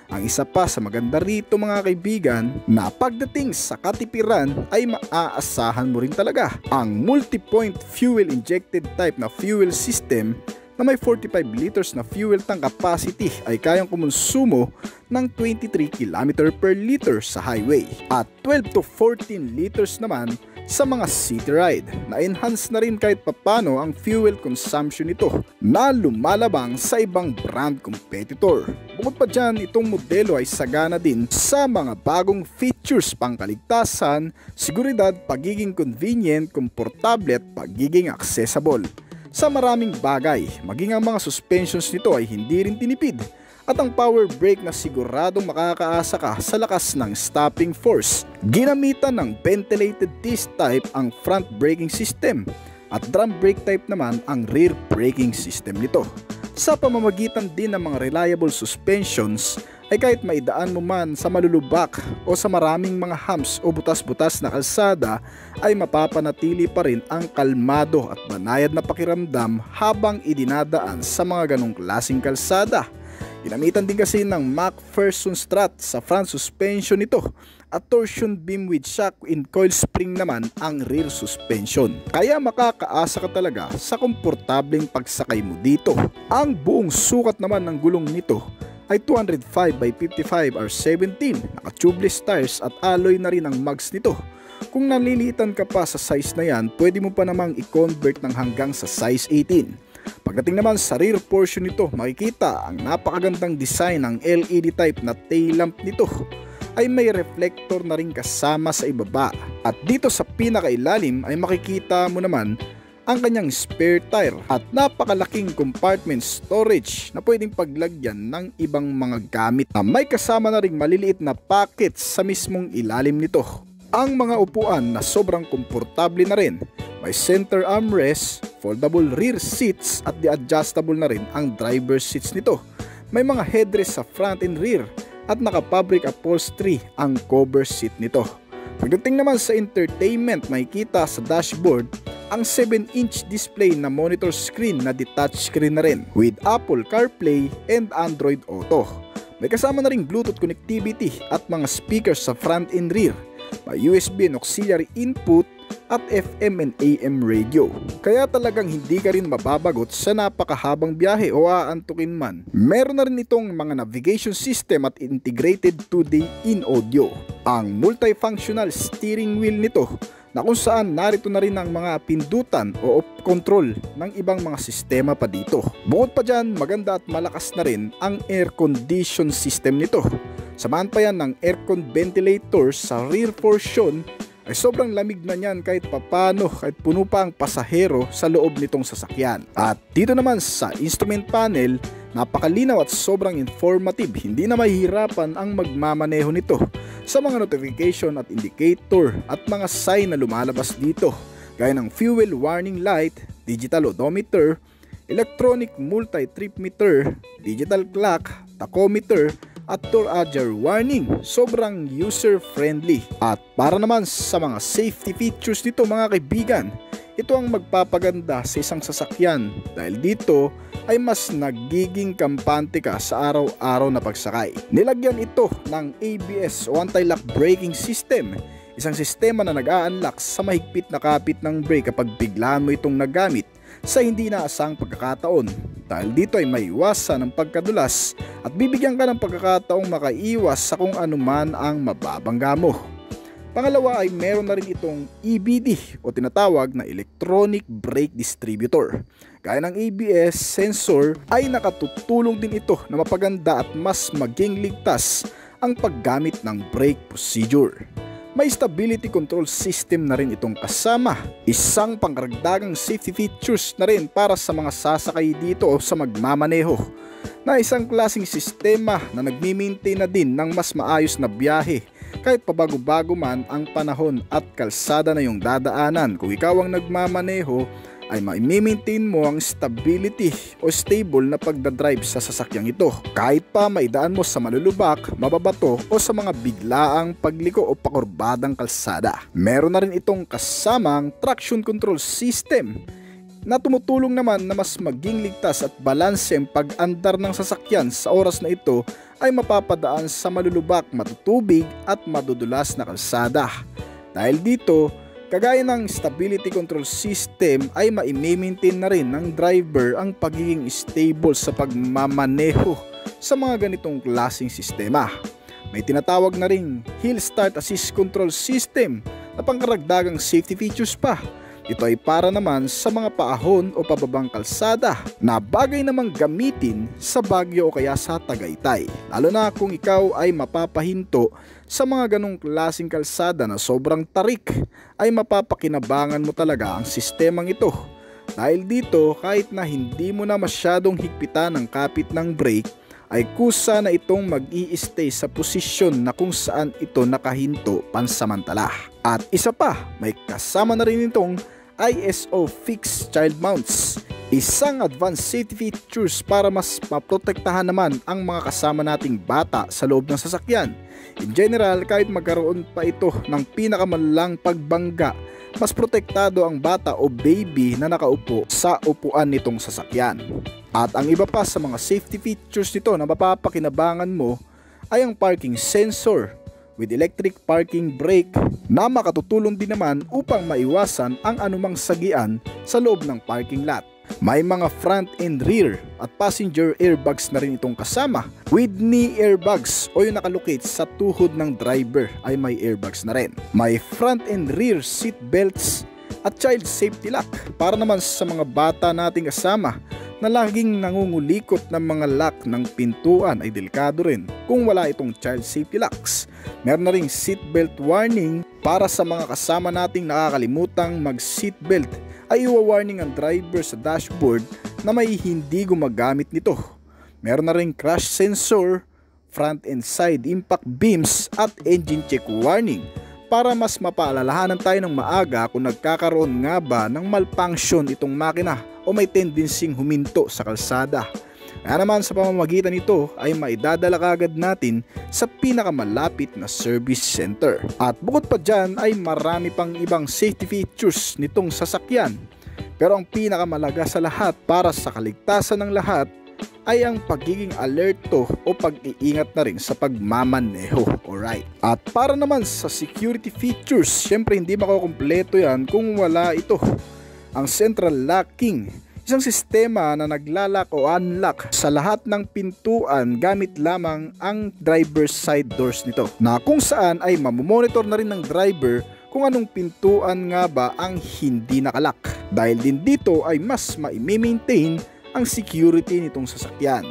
Ang isa pa sa maganda rito mga kaibigan na pagdating sa katipiran ay maaasahan mo rin talaga ang multi-point fuel injected type na fuel system na may 45 liters na fuel tank capacity ay kayang kumonsumo ng 23 km per liter sa highway at 12 to 14 liters naman sa mga city ride. Na-enhance na rin kahit papano ang fuel consumption nito na lumalabang sa ibang brand competitor. Bukod pa dyan, itong modelo ay sagana din sa mga bagong features pangkaligtasan, seguridad, pagiging convenient, komportable at pagiging accessible. Sa maraming bagay, maging ang mga suspensions nito ay hindi rin tinipid at ang power brake na siguradong makakaasa ka sa lakas ng stopping force. Ginamitan ng ventilated disc type ang front braking system at drum brake type naman ang rear braking system nito. Sa pamamagitan din ng mga reliable suspensions ay kahit maidaan mo man sa malulubak o sa maraming mga humps o butas-butas na kalsada ay mapapanatili pa rin ang kalmado at banayad na pakiramdam habang idinadaan sa mga ganong klaseng kalsada. Ginamitan din kasi ng MacPherson strut sa front suspension nito at torsion beam with shock in coil spring naman ang rear suspension. Kaya makakaasa ka talaga sa komportableng pagsakay mo dito. Ang buong sukat naman ng gulong nito ay 205 by 55 R17, naka-tubeless tires at alloy na rin ang mags nito. Kung nalilitan ka pa sa size na yan, pwede mo pa namang i-convert ng hanggang sa size 18. Pagdating naman sa rear portion nito, makikita ang napakagandang design ng LED type na tail lamp nito ay may reflector na rin kasama sa ibaba. At dito sa pinakailalim ay makikita mo naman ang kanyang spare tire at napakalaking compartment storage na pwedeng paglagyan ng ibang mga gamit na may kasama na ring maliliit na pockets sa mismong ilalim nito. Ang mga upuan na sobrang komportable na rin, may center armrest, foldable rear seats at adjustable na rin ang driver seats nito. May mga headrest sa front and rear at naka-fabric upholstery ang cover seat nito. Pagdating naman sa entertainment, makikita sa dashboard ang 7-inch display na monitor screen na detached screen na rin with Apple CarPlay and Android Auto. May kasama na ring Bluetooth connectivity at mga speakers sa front and rear. May USB and auxiliary input at FM and AM radio. Kaya talagang hindi ka rin mababagot sa napakahabang biyahe o aantukin man. Meron na rin itong mga navigation system at integrated 2D in audio. Ang multifunctional steering wheel nito na kung saan narito na rin ang mga pindutan o control ng ibang mga sistema pa dito. Bukod pa dyan, maganda at malakas na rin ang air condition system nito. Samahan pa yan ng aircon ventilator sa rear portion ay sobrang lamig na niyan kahit papano, kahit puno pa ang pasahero sa loob nitong sasakyan. At dito naman sa instrument panel, napakalinaw at sobrang informative, hindi na mahihirapan ang magmamaneho nito sa mga notification at indicator at mga sign na lumalabas dito gaya ng fuel warning light, digital odometer, electronic multi-trip meter, digital clock, tachometer at door ajar warning. Sobrang user-friendly. At para naman sa mga safety features nito mga kaibigan, ito ang magpapaganda sa isang sasakyan dahil dito ay mas nagiging kampante ka sa araw-araw na pagsakay. Nilagyan ito ng ABS o anti-lock braking system, isang sistema na nag-a-unlock sa mahigpit na kapit ng brake kapag biglaan mo itong nagamit sa hindi inaasang pagkakataon. Dahil dito ay maiwasan ang pagkadulas at bibigyan ka ng pagkakataong makaiwas sa kung anuman ang mababangga mo. Pangalawa ay meron na rin itong EBD o tinatawag na Electronic Brake Distributor. Gaya ng ABS sensor ay nakatutulong din ito na mapaganda at mas maging ligtas ang paggamit ng brake procedure. May stability control system na rin itong kasama. Isang pangkaragdagang safety features na rin para sa mga sasakay dito o sa magmamaneho, na isang klaseng sistema na nagmi-maintain na din ng mas maayos na biyahe kahit pabago-bago man ang panahon at kalsada na yung dadaanan. Kung ikaw ang nagmamaneho ay ma-maintain mo ang stability o stable na pagdadrive sa sasakyang ito. Kahit pa maidaan mo sa malulubak, mababato o sa mga biglaang pagliko o pakurbadang kalsada. Meron na rin itong kasamang traction control system na tumutulong naman na mas maging ligtas at balanse ang pag-andar ng sasakyan sa oras na ito ay mapapadaan sa malulubak, matutubig at madudulas na kalsada. Dahil dito, kagaya ng stability control system ay ma-maintain na rin ng driver ang pagiging stable sa pagmamaneho sa mga ganitong klaseng sistema. May tinatawag na ring hill start assist control system na pangkaragdagang safety features pa. Ito ay para naman sa mga paahon o pababang kalsada na bagay namang gamitin sa Baguio o kaya sa Tagaytay. Lalo na kung ikaw ay mapapahinto sa mga ganong klaseng kalsada na sobrang tarik, ay mapapakinabangan mo talaga ang sistemang ito. Dahil dito, kahit na hindi mo na masyadong higpitan ang kapit ng brake, ay kusa na itong mag-i-stay sa posisyon na kung saan ito nakahinto pansamantala. At isa pa, may kasama na rin itong ISO Fixed Child Mounts, isang advanced safety features para mas maprotektahan naman ang mga kasama nating bata sa loob ng sasakyan. In general, kahit magkaroon pa ito ng pinakamalang pagbangga, mas protektado ang bata o baby na nakaupo sa upuan nitong sasakyan. At ang iba pa sa mga safety features nito na mapapakinabangan mo ay ang parking sensor with electric parking brake na makatutulong din naman upang maiwasan ang anumang sagian sa loob ng parking lot. May mga front and rear at passenger airbags na rin itong kasama with knee airbags o yung nakalocate sa tuhod ng driver ay may airbags na rin. May front and rear seat belts at child safety lock para naman sa mga bata nating kasama na laging nangungulikot ng mga lock ng pintuan ay delikado rin kung wala itong child safety locks. Meron na ring seatbelt warning para sa mga kasama nating nakakalimutang mag seatbelt ay iwa-warning ang driver sa dashboard na may hindi gumagamit nito. Meron na ring crash sensor, front and side impact beams at engine check warning para mas mapaalalahanan tayo ng maaga kung nagkakaroon nga ba ng malfunction itong makina o may tendencying huminto sa kalsada. Kaya naman sa pamamagitan nito ay maidadala kagad natin sa pinakamalapit na service center. At bukod pa dyan ay marami pang ibang safety features nitong sasakyan. Pero ang pinakamalaga sa lahat para sa kaligtasan ng lahat ay ang pagiging alerto o pag-iingat na rin sa pagmamaneho. Alright. At para naman sa security features, syempre hindi makukumpleto yan kung wala ito. Ang central locking, isang sistema na naglalak o unlock sa lahat ng pintuan gamit lamang ang driver's side doors nito, na kung saan ay mamomonitor na rin ng driver kung anong pintuan nga ba ang hindi nakalock. Dahil din dito ay mas ma-maintain ang security nitong sasakyan.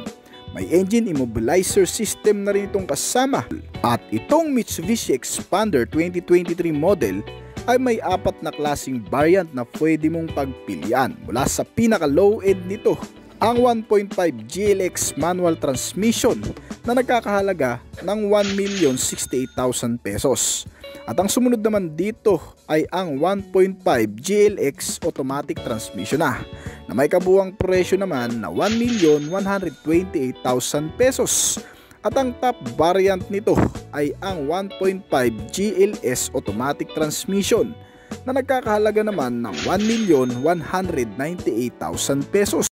May engine immobilizer system na rin itong kasama. At itong Mitsubishi Expander 2023 model ay may 4 na klaseng variant na pwede mong pagpilian. Mula sa pinaka low end nito, ang 1.5 GLX manual transmission na nagkakahalaga ng 1,068,000 pesos. At ang sumunod naman dito ay ang 1.5 GLX automatic transmission na may kabuuang presyo naman na 1,128,000 pesos. At ang top variant nito ay ang 1.5 GLS automatic transmission na nagkakahalaga naman ng 1,198,000 pesos.